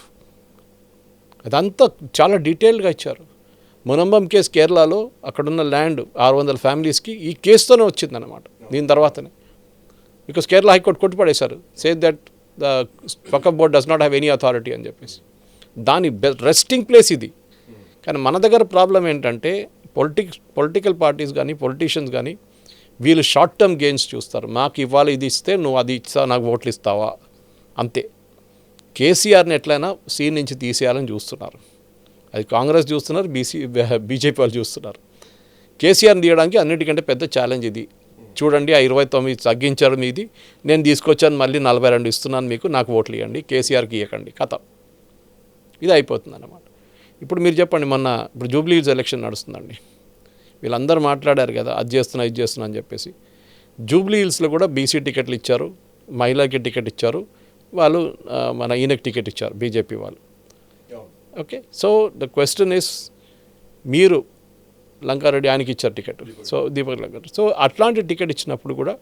అదంతా చాలా డీటెయిల్గా ఇచ్చారు. మునంబం కేసు కేరళలో అక్కడున్న ల్యాండ్ 600 ఫ్యామిలీస్కి ఈ కేసుతోనే వచ్చిందన్నమాట. దీని తర్వాతనే బికాస్ కేరళ హైకోర్టు కొట్టుపడేశారు, say that the Waqf board does not have any authority అని చెప్పేసి. దాని రెస్టింగ్ ప్లేస్ ఇది. కానీ మన దగ్గర ప్రాబ్లం ఏంటంటే పొలిటికల్ పార్టీస్ కానీ పొలిటీషియన్స్ కానీ వీళ్ళు షార్ట్ టర్మ్ గెయిన్స్ చూస్తారు. మాకు ఇవ్వాలి, ఇది ఇస్తే నువ్వు అది ఇస్తావు, నాకు ఓట్లు ఇస్తావా, అంతే. కేసీఆర్ని ఎట్లయినా సీన్ నుంచి తీసేయాలని చూస్తున్నారు. అది కాంగ్రెస్ చూస్తున్నారు, బీజేపీ వాళ్ళు చూస్తున్నారు. కేసీఆర్ని తీయడానికి అన్నిటికంటే పెద్ద ఛాలెంజ్ ఇది. చూడండి, ఆ 29 తగ్గించారు మీది, నేను తీసుకొచ్చాను, మళ్ళీ 42 ఇస్తున్నాను మీకు, నాకు ఓట్లు ఇవ్వండి, కేసీఆర్కి ఇవ్వకండి, కథ ఇది అయిపోతుంది అన్నమాట. ఇప్పుడు మీరు చెప్పండి, ఇప్పుడు జూబ్లీ హిల్స్ ఎలక్షన్ నడుస్తుందండి. వీళ్ళందరూ మాట్లాడారు కదా, అది చేస్తున్నా ఇది చేస్తున్నా అని చెప్పేసి. జూబ్లీ హిల్స్లో కూడా బీసీ టికెట్లు ఇచ్చారు, మహిళకి టికెట్ ఇచ్చారు, వాళ్ళు మన ఈయనకి టికెట్ ఇచ్చారు బీజేపీ వాళ్ళు. Okay, so the question is, మీరు లంకారెడ్డి ఆయనకి ఇచ్చారు ticket, so Deepak Lankareddy, so అట్లాంటి టికెట్ ఇచ్చినప్పుడు కూడా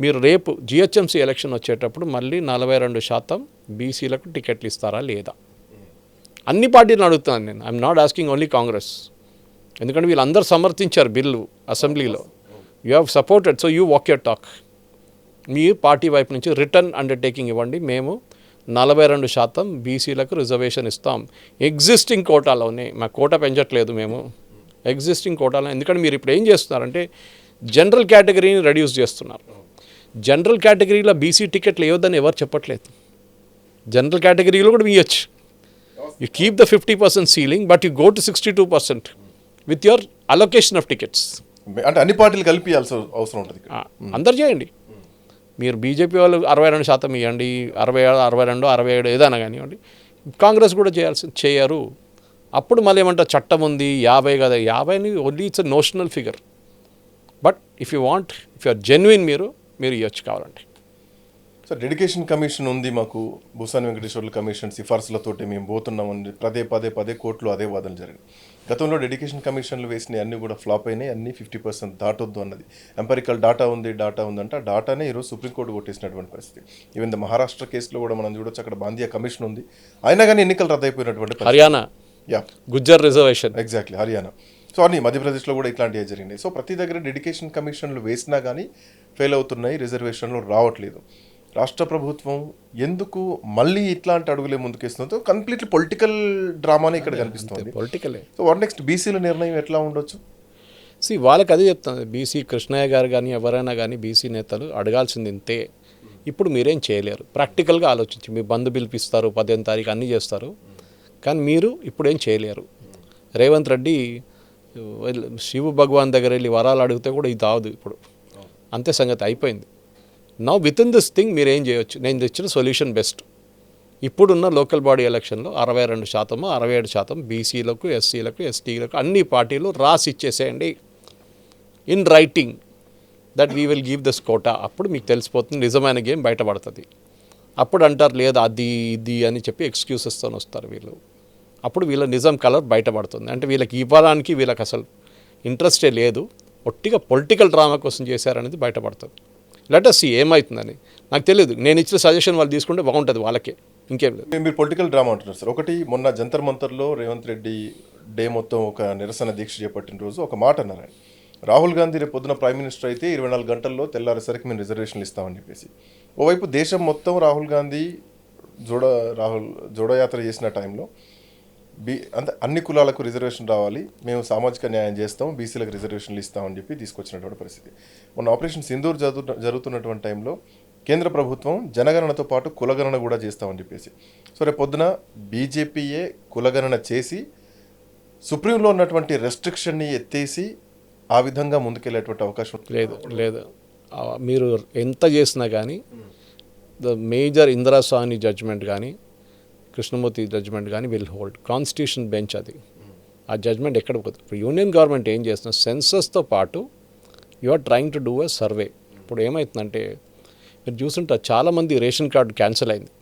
మీరు రేపు జిహెచ్ఎంసీ ఎలక్షన్ వచ్చేటప్పుడు మళ్ళీ 42% బీసీలకు టికెట్లు ఇస్తారా లేదా? అన్ని పార్టీలను అడుగుతున్నాను నేను, I'm not asking only Congress. ఎందుకంటే వీళ్ళందరూ సమర్థించారు బిల్లు అసెంబ్లీలో, you have supported, so you walk your talk. మీ పార్టీ వైపు నుంచి రిటర్న్ అండర్టేకింగ్ ఇవ్వండి, మేము 42% బీసీలకు రిజర్వేషన్ ఇస్తాం ఎగ్జిస్టింగ్ కోటాలోనే, మా కోటా పెంచట్లేదు మేము, ఎగ్జిస్టింగ్ కోటాలో. ఎందుకంటే మీరు ఇప్పుడు ఏం చేస్తున్నారంటే జనరల్ కేటగిరీని రెడ్యూస్ చేస్తున్నారు. జనరల్ కేటగిరీలో బీసీ టికెట్లు ఇవ్వద్దని ఎవరు చెప్పట్లేదు, జనరల్ కేటగిరీలో కూడా ఇవ్వచ్చు. You keep the 50% ceiling, but you go to 62% with your allocation of tickets. అంటే అన్ని పార్టీలు కలిపి అవసరం ఉంటుంది. అందరు చేయండి. మీరు బీజేపీ వాళ్ళు 62% ఇవ్వండి, 67, 62, 67 ఏదైనా కానివ్వండి. కాంగ్రెస్ కూడా చేయరు. అప్పుడు మళ్ళీ ఏమంటారు, చట్టం ఉంది 50 కదా, 50ని only it's a notional figure. But if you want, if you are genuine, మీరు ఇవ్వచ్చు కావాలంటే. సో డెడికేషన్ కమిషన్ ఉంది మాకు, భూసాని వెంకటేశ్వర్ల కమిషన్ సిఫార్సులతోటి మేము పోతున్నామని పదే కోర్టులో అదే వాదనలు జరిగాయి. గతంలో డెడికేషన్ కమిషన్లు వేసినవి అన్నీ కూడా ఫ్లాప్ అయినాయి, అన్నీ 50% దాటొద్దు అన్నది. ఎంపెరికల్ డాటా ఉందంటే ఆ డాటానే ఈరోజు సుప్రీంకోర్టు కొట్టేసినటువంటి పరిస్థితి. ఈవెన్ ద మహారాష్ట్ర కేసులో కూడా మనం చూడొచ్చు, అక్కడ బాందియా కమిషన్ ఉంది, అయినా కానీ ఎన్నికలు రద్దయిపోయినటువంటి పరిస్థితి. Haryana Gujjar reservation exactly Haryana. So అన్ని మధ్యప్రదేశ్లో కూడా ఇట్లాంటివి జరిగినాయి. సో ప్రతి దగ్గర డెడికేషన్ కమిషన్లు వేసినా కానీ ఫెయిల్ అవుతున్నాయి, రిజర్వేషన్లు రావట్లేదు. రాష్ట్ర ప్రభుత్వం ఎందుకు మళ్ళీ ఇట్లాంటి అడుగులే ముందుకేస్తుందో కంప్లీట్లీ పొలిటికల్ డ్రామానే ఇక్కడ కనిపిస్తుంది. పొలిటికలే. సో వాట్ నెక్స్ట్, బీసీల నిర్ణయం ఎట్లా ఉండొచ్చు? వాళ్ళకి అదే చెప్తాను, బీసీ కృష్ణయ్య గారు కానీ ఎవరైనా కానీ బీసీ నేతలు అడగాల్సింది ఇంతే. ఇప్పుడు మీరేం చేయలేరు, ప్రాక్టికల్గా ఆలోచించి మీ బంధు పిలిపిస్తారు, 15వ తారీఖు అన్నీ చేస్తారు, కానీ మీరు ఇప్పుడు ఏం చేయలేరు. రేవంత్ రెడ్డి శివ భగవాన్ దగ్గర వెళ్ళి వరాలు అడిగితే కూడా ఇది అవదు ఇప్పుడు, అంతే సంగతి అయిపోయింది. Now with in this thing మీరు ఏం చేయొచ్చు, నేను తెచ్చిన సొల్యూషన్ బెస్ట్. ఇప్పుడున్న లోకల్ బాడీ ఎలక్షన్లో 62%, 67% బీసీలకు, ఎస్సీలకు, ఎస్టీలకు అన్ని పార్టీలు రాసి ఇచ్చేసేయండి in writing that we will give this quota. అప్పుడు మీకు తెలిసిపోతుంది, నిజమైన గేమ్ బయటపడుతుంది. అప్పుడు అంటారు లేదు అది ఇది అని చెప్పి ఎక్స్క్యూసెస్తో వస్తారు వీళ్ళు. అప్పుడు వీళ్ళ నిజం కలర్ బయటపడుతుంది. అంటే వీళ్ళకి ఇవ్వడానికి వీళ్ళకి అసలు ఇంట్రెస్టే లేదు, ఒట్టిగా పొలిటికల్ డ్రామా కోసం చేశారనేది బయటపడుతుంది. లెట్ అస్ సీ ఏమవుతుందని. నాకు తెలియదు, నేను ఇచ్చిన సజెషన్ వాళ్ళు తీసుకుంటే బాగుంటుంది వాళ్ళకే, ఇంకేం లేదు. మీరు పొలిటికల్ డ్రామా అంటున్నారు సార్. ఒకటి మొన్న జంతర్ మంతర్లో రేవంత్ రెడ్డి డే మొత్తం ఒక నిరసన దీక్ష చేపట్టిన రోజు ఒక మాట అన్నారు ఆయన, రాహుల్ గాంధీ రేపు పొద్దున ప్రైమ్ మినిస్టర్ అయితే 24 గంటల్లో తెల్లారేసరికి మేము రిజర్వేషన్లు ఇస్తామని చెప్పేసి. ఓవైపు దేశం మొత్తం రాహుల్ గాంధీ జోడయాత్ర చేసిన టైంలో అన్ని కులాలకు రిజర్వేషన్ రావాలి, మేము సామాజిక న్యాయం చేస్తాం, బీసీలకు రిజర్వేషన్లు ఇస్తామని చెప్పి తీసుకొచ్చినటువంటి పరిస్థితి. మొన్న ఆపరేషన్ సింధూర్ జరుగుతున్నటువంటి టైంలో కేంద్ర ప్రభుత్వం జనగణనతో పాటు కులగణన కూడా చేస్తామని చెప్పేసి. సో రేపు పొద్దున బీజేపీయే కులగణన చేసి సుప్రీంలో ఉన్నటువంటి రెస్ట్రిక్షన్ని ఎత్తేసి ఆ విధంగా ముందుకెళ్ళేటువంటి అవకాశం లేదు. మీరు ఎంత చేసినా కానీ ద మేజర్ ఇందిరాస్వామి జడ్జ్మెంట్ కానీ కృష్ణమూర్తి జడ్జ్మెంట్ కానీ విల్ హోల్డ్. కాన్స్టిట్యూషన్ బెంచ్ అది, ఆ జడ్జ్మెంట్ ఎక్కడ పోతుంది. ఇప్పుడు యూనియన్ గవర్నమెంట్ ఏం చేస్తున్నా, సెన్సస్తో పాటు you are trying to do a survey. ఇప్పుడు ఏమవుతుందంటే మీరు చూస్తుంటారు, చాలామంది రేషన్ కార్డు క్యాన్సిల్ అయింది.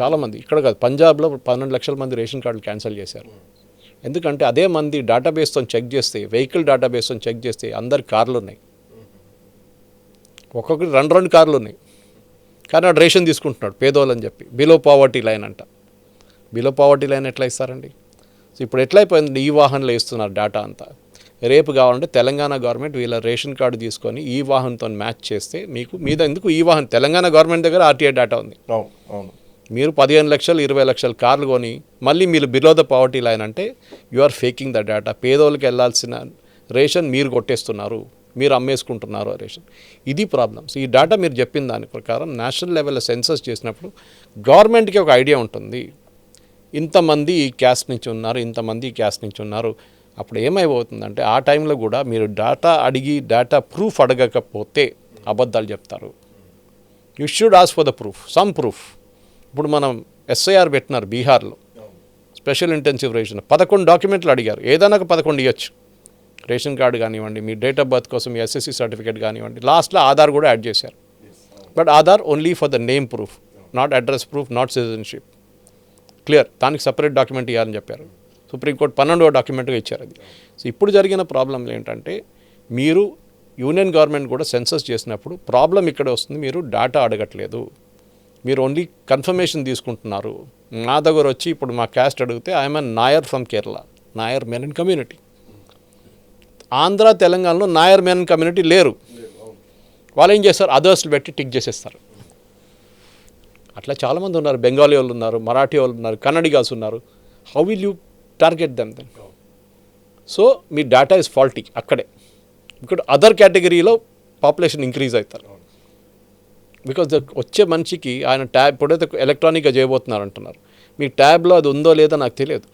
చాలామంది ఇక్కడ కాదు, పంజాబ్లో 12 లక్షల మంది రేషన్ కార్డులు క్యాన్సిల్ చేశారు. ఎందుకంటే అదే మంది డేటాబేస్తో చెక్ చేస్తే, వెహికల్ డేటాబేస్తో చెక్ చేస్తే అందరికి కార్లు ఉన్నాయి, ఒక్కొక్కటి 2 కార్లు ఉన్నాయి, కానీ ఆ రేషన్ తీసుకుంటున్నాడు పేదోళ్ళని చెప్పి. బిలో పావర్టీ లైన్ అంట. బిలో పావర్టీ లైన్ ఎట్లా ఇస్తారండి? సో ఇప్పుడు ఎట్లా అయిపోయింది, ఈ వాహనంలో ఇస్తున్నారు డేటా అంతా. రేపు కావాలంటే తెలంగాణ గవర్నమెంట్ వీళ్ళ రేషన్ కార్డు తీసుకొని ఈ వాహనంతో మ్యాచ్ చేస్తే మీకు మీద ఎందుకు ఈ వాహనం, తెలంగాణ గవర్నమెంట్ దగ్గర ఆర్టీఐ డేటా ఉంది. మీరు 15 లక్షలు 20 లక్షల కార్లు కొని మళ్ళీ మీరు బిలో ద పావర్టీ లైన్ అంటే you are faking the data. పేదోళ్ళకి వెళ్ళాల్సిన రేషన్ మీరు కొట్టేస్తున్నారు, మీరు అమ్మేసుకుంటున్నారు ఆ రేషన్. ఇది ప్రాబ్లమ్స్. ఈ డేటా మీరు చెప్పిన దాని ప్రకారం నేషనల్ లెవెల్లో సెన్సస్ చేసినప్పుడు గవర్నమెంట్కి ఒక ఐడియా ఉంటుంది, ఇంతమంది ఈ క్యాస్ట్ నుంచి ఉన్నారు, ఇంతమంది ఈ క్యాస్ట్ నుంచి ఉన్నారు. అప్పుడు ఏమైపోతుందంటే ఆ టైంలో కూడా మీరు డేటా అడిగి డేటా ప్రూఫ్ అడగకపోతే అబద్ధాలు చెప్తారు. You should ask for the proof, some proof. ఇప్పుడు మనం ఎస్ఐఆర్ పెట్టినారు బీహార్లో, స్పెషల్ ఇంటెన్సివ్ రేషన్ 11 డాక్యుమెంట్లు అడిగారు, ఏదైనా ఒక 11 ఇవ్వచ్చు. రేషన్ కార్డు కానివ్వండి, మీ డేట్ ఆఫ్ బర్త్ కోసం ఎస్ఎస్సి సర్టిఫికేట్ కానివ్వండి, లాస్ట్లో ఆధార్ కూడా యాడ్ చేశారు. But Aadhaar only for the name proof, not address proof, not citizenship. Clear, దానికి సపరేట్ డాక్యుమెంట్ ఇవ్వాలని చెప్పారు. సుప్రీంకోర్టు 12వ డాక్యుమెంట్గా ఇచ్చారు అది. సో ఇప్పుడు జరిగిన ప్రాబ్లంలు ఏంటంటే, మీరు యూనియన్ గవర్నమెంట్ కూడా సెన్సస్ చేసినప్పుడు ప్రాబ్లం ఇక్కడ వస్తుంది, మీరు డేటా అడగట్లేదు, మీరు ఓన్లీ కన్ఫర్మేషన్ తీసుకుంటున్నారు. నా దగ్గర వచ్చి ఇప్పుడు మా క్యాస్ట్ అడిగితే I'm a Nair from Kerala, Nair Menon community. Andhra తెలంగాణలో నాయర్ మెనన్ కమ్యూనిటీ లేరు. వాళ్ళు ఏం చేస్తారు, అదర్స్లు పెట్టి టిక్ చేసేస్తారు. అట్లా చాలామంది ఉన్నారు, బెంగాలీ వాళ్ళు ఉన్నారు, మరాఠీ వాళ్ళు ఉన్నారు, కన్నడిగాస్ ఉన్నారు. How will you target them then? So మీ డేటా ఇస్ ఫాల్టీ అక్కడే. ఇక్కడ అదర్ కేటగిరీలో పాపులేషన్ ఇంక్రీజ్ అవుతారు. బికాజ్ వచ్చే మనిషికి ఆయన ట్యాబ్ ఇప్పుడైతే ఎలక్ట్రానిక్గా చేయబోతున్నారు అంటున్నారు, మీ ట్యాబ్లో అది ఉందో లేదో నాకు తెలియదు.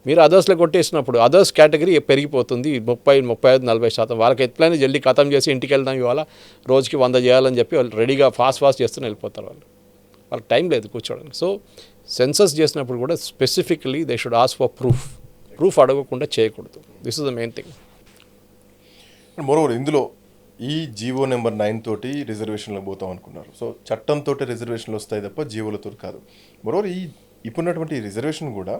మీరు అదర్స్లో కొట్టేసినప్పుడు అదర్స్ కేటగిరీ పెరిగిపోతుంది, 30, 35, 40%. వాళ్ళకి ఎట్లయినా జల్దీ ఖతం చేసి ఇంటికి వెళ్దాం, ఇవాళ రోజుకి 100 చేయాలని చెప్పి వాళ్ళు రెడీగా ఫాస్ట్ చేస్తూనే వెళ్ళిపోతారు. వాళ్ళకి టైం లేదు కూర్చోడానికి. సో సెన్సస్ చేసినప్పుడు కూడా specifically they should ask for proof అడగకుండా చేయకూడదు. This is the main thing. Moreover ఇందులో ఈ జీవో నెంబర్ 9 తోటి రిజర్వేషన్లకు పోతాం అనుకున్నారు. సో చట్టంతో రిజర్వేషన్లు వస్తాయి తప్ప జీవోలతో కాదు. మరోవర్ ఇప్పుడున్నటువంటి రిజర్వేషన్ కూడా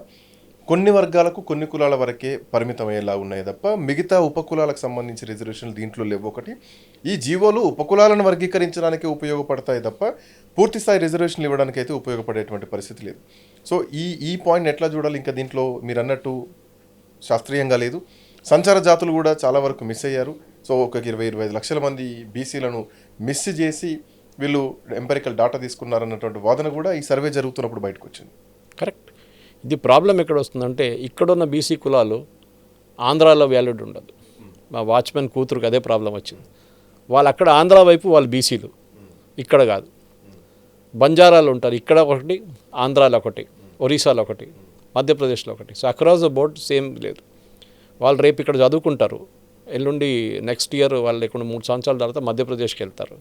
కొన్ని వర్గాలకు కొన్ని కులాల వరకే పరిమితమయ్యేలా ఉన్నాయి తప్ప మిగతా ఉపకులాలకు సంబంధించి రిజర్వేషన్లు దీంట్లో లేవు. ఒకటి, ఈ జీవోలు ఉపకులాలను వర్గీకరించడానికి ఉపయోగపడతాయి తప్ప పూర్తి స్థాయి రిజర్వేషన్లు ఇవ్వడానికి అయితే ఉపయోగపడేటువంటి పరిస్థితి లేదు. సో ఈ పాయింట్ ఎట్లా చూడాలి? ఇంకా దీంట్లో మీరు అన్నట్టు శాస్త్రీయంగా లేదు. సంచార జాతులు కూడా చాలా వరకు మిస్ అయ్యారు. సో ఒక 20-25 లక్షల మంది బీసీలను మిస్ చేసి వీళ్ళు ఎంపెరికల్ డాటా తీసుకున్నారన్నటువంటి వాదన కూడా ఈ సర్వే జరుగుతున్నప్పుడు బయటకు వచ్చింది. కరెక్ట్. ఇది ప్రాబ్లం ఎక్కడ వస్తుందంటే ఇక్కడున్న బీసీ కులాలు ఆంధ్రాలో వ్యాలిడ్ ఉండదు. మా వాచ్మెన్ కూతురుకి అదే ప్రాబ్లం వచ్చింది. వాళ్ళు అక్కడ ఆంధ్ర వైపు వాళ్ళు బీసీలు, ఇక్కడ కాదు. బంజారాలు ఉంటారు, ఇక్కడ ఒకటి, ఆంధ్రాలో ఒకటి, ఒరిస్సాలో ఒకటి, మధ్యప్రదేశ్లో ఒకటి. So across the board same లేదు. వాళ్ళు రేపు ఇక్కడ చదువుకుంటారు, ఎల్లుండి నెక్స్ట్ ఇయర్ వాళ్ళు ఇక్కడ 3 సంవత్సరాల తర్వాత మధ్యప్రదేశ్కి వెళ్తారు.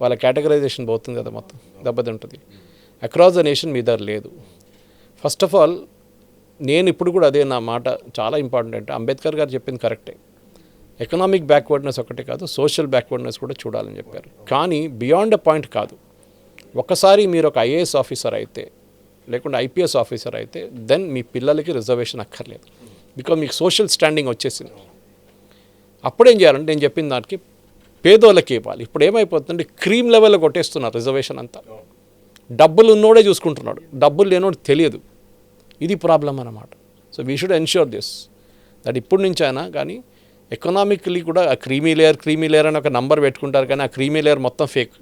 వాళ్ళ కేటగరైజేషన్ పోతుంది కదా, మొత్తం దెబ్బతింటుంది. అక్రాస్ ద నేషన్ మీ దగ్గర లేదు. ఫస్ట్ ఆఫ్ ఆల్ నేను ఇప్పుడు కూడా అదే నా మాట చాలా ఇంపార్టెంట్. అంటే అంబేద్కర్ గారు చెప్పింది కరెక్టే. ఎకనామిక్ బ్యాక్వర్డ్నెస్ ఒకటే కాదు, సోషల్ బ్యాక్వర్డ్నెస్ కూడా చూడాలని చెప్పారు. కానీ బియాండ్ అ పాయింట్ కాదు. ఒకసారి మీరు ఒక ఐఏఎస్ ఆఫీసర్ అయితే లేకుంటే ఐపీఎస్ ఆఫీసర్ అయితే దెన్ మీ పిల్లలకి రిజర్వేషన్ అక్కర్లేదు. బికాజ్ మీకు సోషల్ స్టాండింగ్ వచ్చేసింది. అప్పుడేం చేయాలంటే నేను చెప్పిన దానికి పేదోళ్ళకి ఇవ్వాలి. ఇప్పుడు ఏమైపోతుందంటే క్రీమ్ లెవెల్లో కొట్టేస్తున్నారు రిజర్వేషన్ అంతా. డబ్బులు ఉన్నోడే చూసుకుంటున్నాడు, డబ్బులు లేనోడు తెలియదు. ఇది ప్రాబ్లం అన్నమాట. So we should ensure this that ఇప్పటి నుంచి అయినా కానీ ఎకనామికలీ కూడా ఆ క్రీమీ లేయర్ అని ఒక నంబర్ పెట్టుకుంటారు, కానీ ఆ క్రీమీ లేయర్ మొత్తం ఫేక్.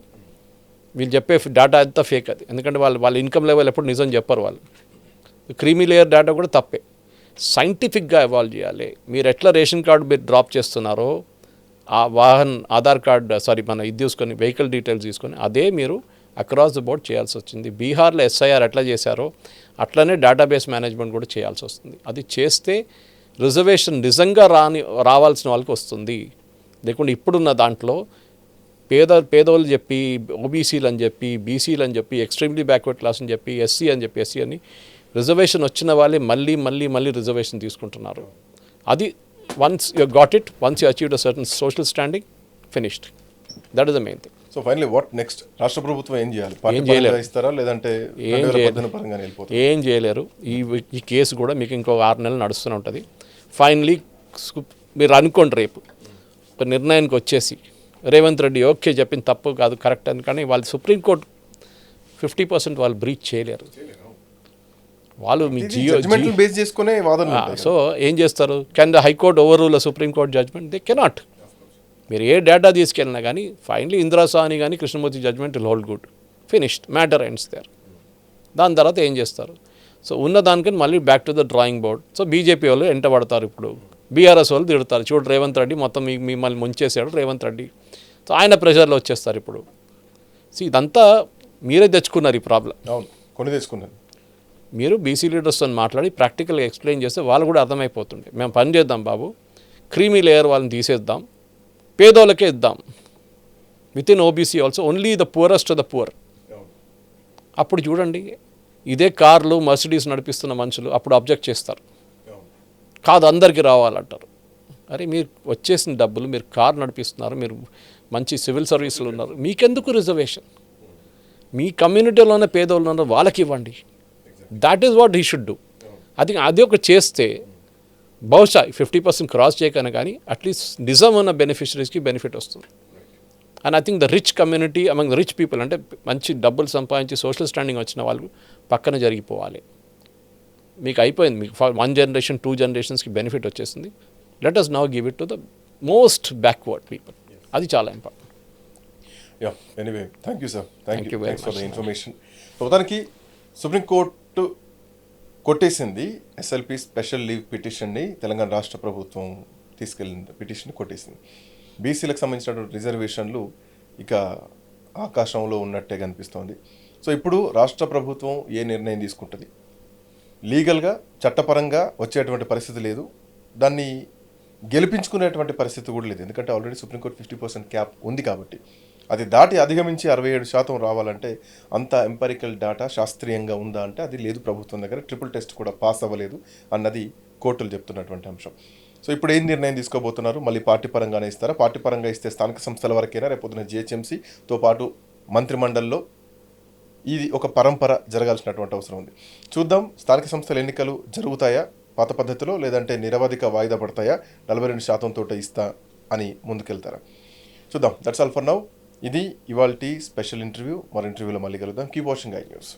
వీళ్ళు చెప్పే డేటా అంతా ఫేక్ అది. ఎందుకంటే వాళ్ళ ఇన్కమ్ లెవెల్ ఎప్పుడు నిజం చెప్పరు వాళ్ళు. క్రీమీ లేయర్ డేటా కూడా తప్పే. సైంటిఫిక్గా ఎవాల్వ్ చేయాలి. మీరు ఎట్లా రేషన్ కార్డు మీరు డ్రాప్ చేస్తున్నారో ఆ ఆధార్ కార్డ్ మన ఇది తీసుకొని వెహికల్ డీటెయిల్స్ తీసుకొని అదే మీరు అక్రాస్ ద బోర్డ్ చేయాల్సి వచ్చింది. బీహార్లో ఎస్ఐఆర్ ఎట్లా చేశారో అట్లనే డేటాబేస్ మేనేజ్మెంట్ కూడా చేయాల్సి వస్తుంది. అది చేస్తే రిజర్వేషన్ నిజంగా రావాల్సిన వాళ్ళకి వస్తుంది. లేకుంటే ఇప్పుడున్న దాంట్లో పేదోళ్ళు చెప్పి ఓబీసీలు అని చెప్పి బీసీలు అని చెప్పి ఎక్స్ట్రీమ్లీ బ్యాక్వర్డ్ క్లాస్ అని చెప్పి ఎస్సీ అని రిజర్వేషన్ వచ్చిన వాళ్ళే మళ్ళీ రిజర్వేషన్ తీసుకుంటున్నారు. అది once you got it, once you achieved a certain social standing, finished. That is the main thing. So finally what next? రాష్ట్ర ప్రభుత్వం ఏం చేయాలి? ఇస్తారా లేదంటే ఏం చేయలేరు. ఈ కేసు కూడా మీకు ఇంకో 6 నెలలు నడుస్తూనే ఉంటుంది. ఫైనలీ మీరు అనుకోండి రేపు ఒక నిర్ణయానికి వచ్చేసి రేవంత్ రెడ్డి ఓకే చెప్పింది తప్పు కాదు కరెక్ట్ అని, కానీ వాళ్ళు సుప్రీంకోర్టు 50% వాళ్ళు బ్రీచ్ చేయలేరు. వాళ్ళు మీ బేస్ చేసుకునే వాదన. సో ఏం చేస్తారు? Can the high court overrule supreme court judgement? They cannot. మీరు ఏ డేటా తీసుకెళ్ళినా కానీ ఫైనలీ ఇందిరా సాహ్ని కానీ Krishnamurthy judgement will hold good, finished, matter ends there. దాని తర్వాత ఏం చేస్తారు? సో ఉన్న దానికని మళ్ళీ back to the drawing board. So BJP వాళ్ళు ఎంట పడతారు, ఇప్పుడు బీఆర్ఎస్ వాళ్ళు తిడతారు, చూడు రేవంత్ రెడ్డి మొత్తం మిమ్మల్ని ముంచేసాడు రేవంత్ రెడ్డి. సో ఆయన ప్రెషర్లో వచ్చేస్తారు ఇప్పుడు. సో ఇదంతా మీరే తెచ్చుకున్నారు ఈ ప్రాబ్లం. అవును, కొని తెచ్చుకున్నారు. మీరు బీసీ లీడర్స్తో మాట్లాడి ప్రాక్టికల్గా ఎక్స్ప్లెయిన్ చేస్తే వాళ్ళు కూడా అర్థమైపోతుండే. మేము పని చేద్దాం బాబు, క్రీమీ లేయర్ వాళ్ళని తీసేద్దాం, పేదోళ్ళకే ఇద్దాం. With in OBC also only the poorest the poor. అప్పుడు చూడండి, ఇదే కార్లు మర్సిడీస్ నడిపిస్తున్న మనుషులు అప్పుడు అబ్జెక్ట్ చేస్తారు, కాదు అందరికీ రావాలంటారు. అరే మీరు వచ్చేసిన డబ్బులు, మీరు కార్ నడిపిస్తున్నారు, మీరు మంచి సివిల్ సర్వీసులు ఉన్నారు, మీకెందుకు రిజర్వేషన్? మీ కమ్యూనిటీలోనే పేదోళ్ళు ఉన్నారు, వాళ్ళకి ఇవ్వండి. That is what he should do. అది ఒక చేస్తే బహుశా 50% క్రాస్ చేయకనే కానీ అట్లీస్ట్ నిజం ఉన్న బెనిఫిషరీస్కి బెనిఫిట్ వస్తుంది. And I think the rich community among the rich people, అంటే మంచి డబ్బులు సంపాదించి సోషల్ స్టాండింగ్ వచ్చిన వాళ్ళు పక్కన జరిగిపోవాలి. మీకు అయిపోయింది, మీకు 1 జనరేషన్ 2 జనరేషన్స్కి బెనిఫిట్ వచ్చేసింది. Let us now give it to the most backward people. అది చాలా important. Yeah, anyway thank you sir, thank you for the much. Information. మొత్తానికి సుప్రీంకోర్టు కొట్టేసింది ఎస్ఎల్పి స్పెషల్ లీవ్ పిటిషన్ని. తెలంగాణ రాష్ట్ర ప్రభుత్వం తీసుకెళ్ళింది పిటిషన్ కొట్టేసింది. బీసీలకు సంబంధించినటువంటి రిజర్వేషన్లు ఇక ఆకాశంలో ఉన్నట్టే కనిపిస్తోంది. సో ఇప్పుడు రాష్ట్ర ప్రభుత్వం ఏ నిర్ణయం తీసుకుంటుంది? లీగల్గా చట్టపరంగా వచ్చేటువంటి పరిస్థితి లేదు, దాన్ని గెలిపించుకునేటువంటి పరిస్థితి కూడా లేదు. ఎందుకంటే ఆల్రెడీ సుప్రీంకోర్టు 50% క్యాప్ ఉంది కాబట్టి అది దాటి అధిగమించి 67% రావాలంటే అంత ఎంపెరికల్ డేటా శాస్త్రీయంగా ఉందా అంటే అది లేదు ప్రభుత్వం దగ్గర. ట్రిపుల్ టెస్ట్ కూడా పాస్ అవ్వలేదు అన్నది కోర్టులు చెప్తున్నటువంటి అంశం. సో ఇప్పుడు ఏం నిర్ణయం తీసుకోబోతున్నారు? మళ్ళీ పార్టీ పరంగానే ఇస్తారా? పార్టీ పరంగా ఇస్తే స్థానిక సంస్థల వరకైనా రేపొద్దున జిహెచ్ఎంసీతో పాటు మంత్రిమండలిలో ఇది ఒక పరంపర జరగాల్సినటువంటి అవసరం ఉంది. చూద్దాం, స్థానిక సంస్థల ఎన్నికలు జరుగుతాయా పాత పద్ధతిలో, లేదంటే నిరవధిక వాయిదా పడతాయా, 42% తోట ఇస్తా అని ముందుకెళ్తారా? చూద్దాం. That's all for now. ఇది ఇవాల్టి స్పెషల్ ఇంటర్వ్యూ. మరో ఇంటర్వ్యూలో మళ్ళీ కలుద్దాం. Keep watching I news.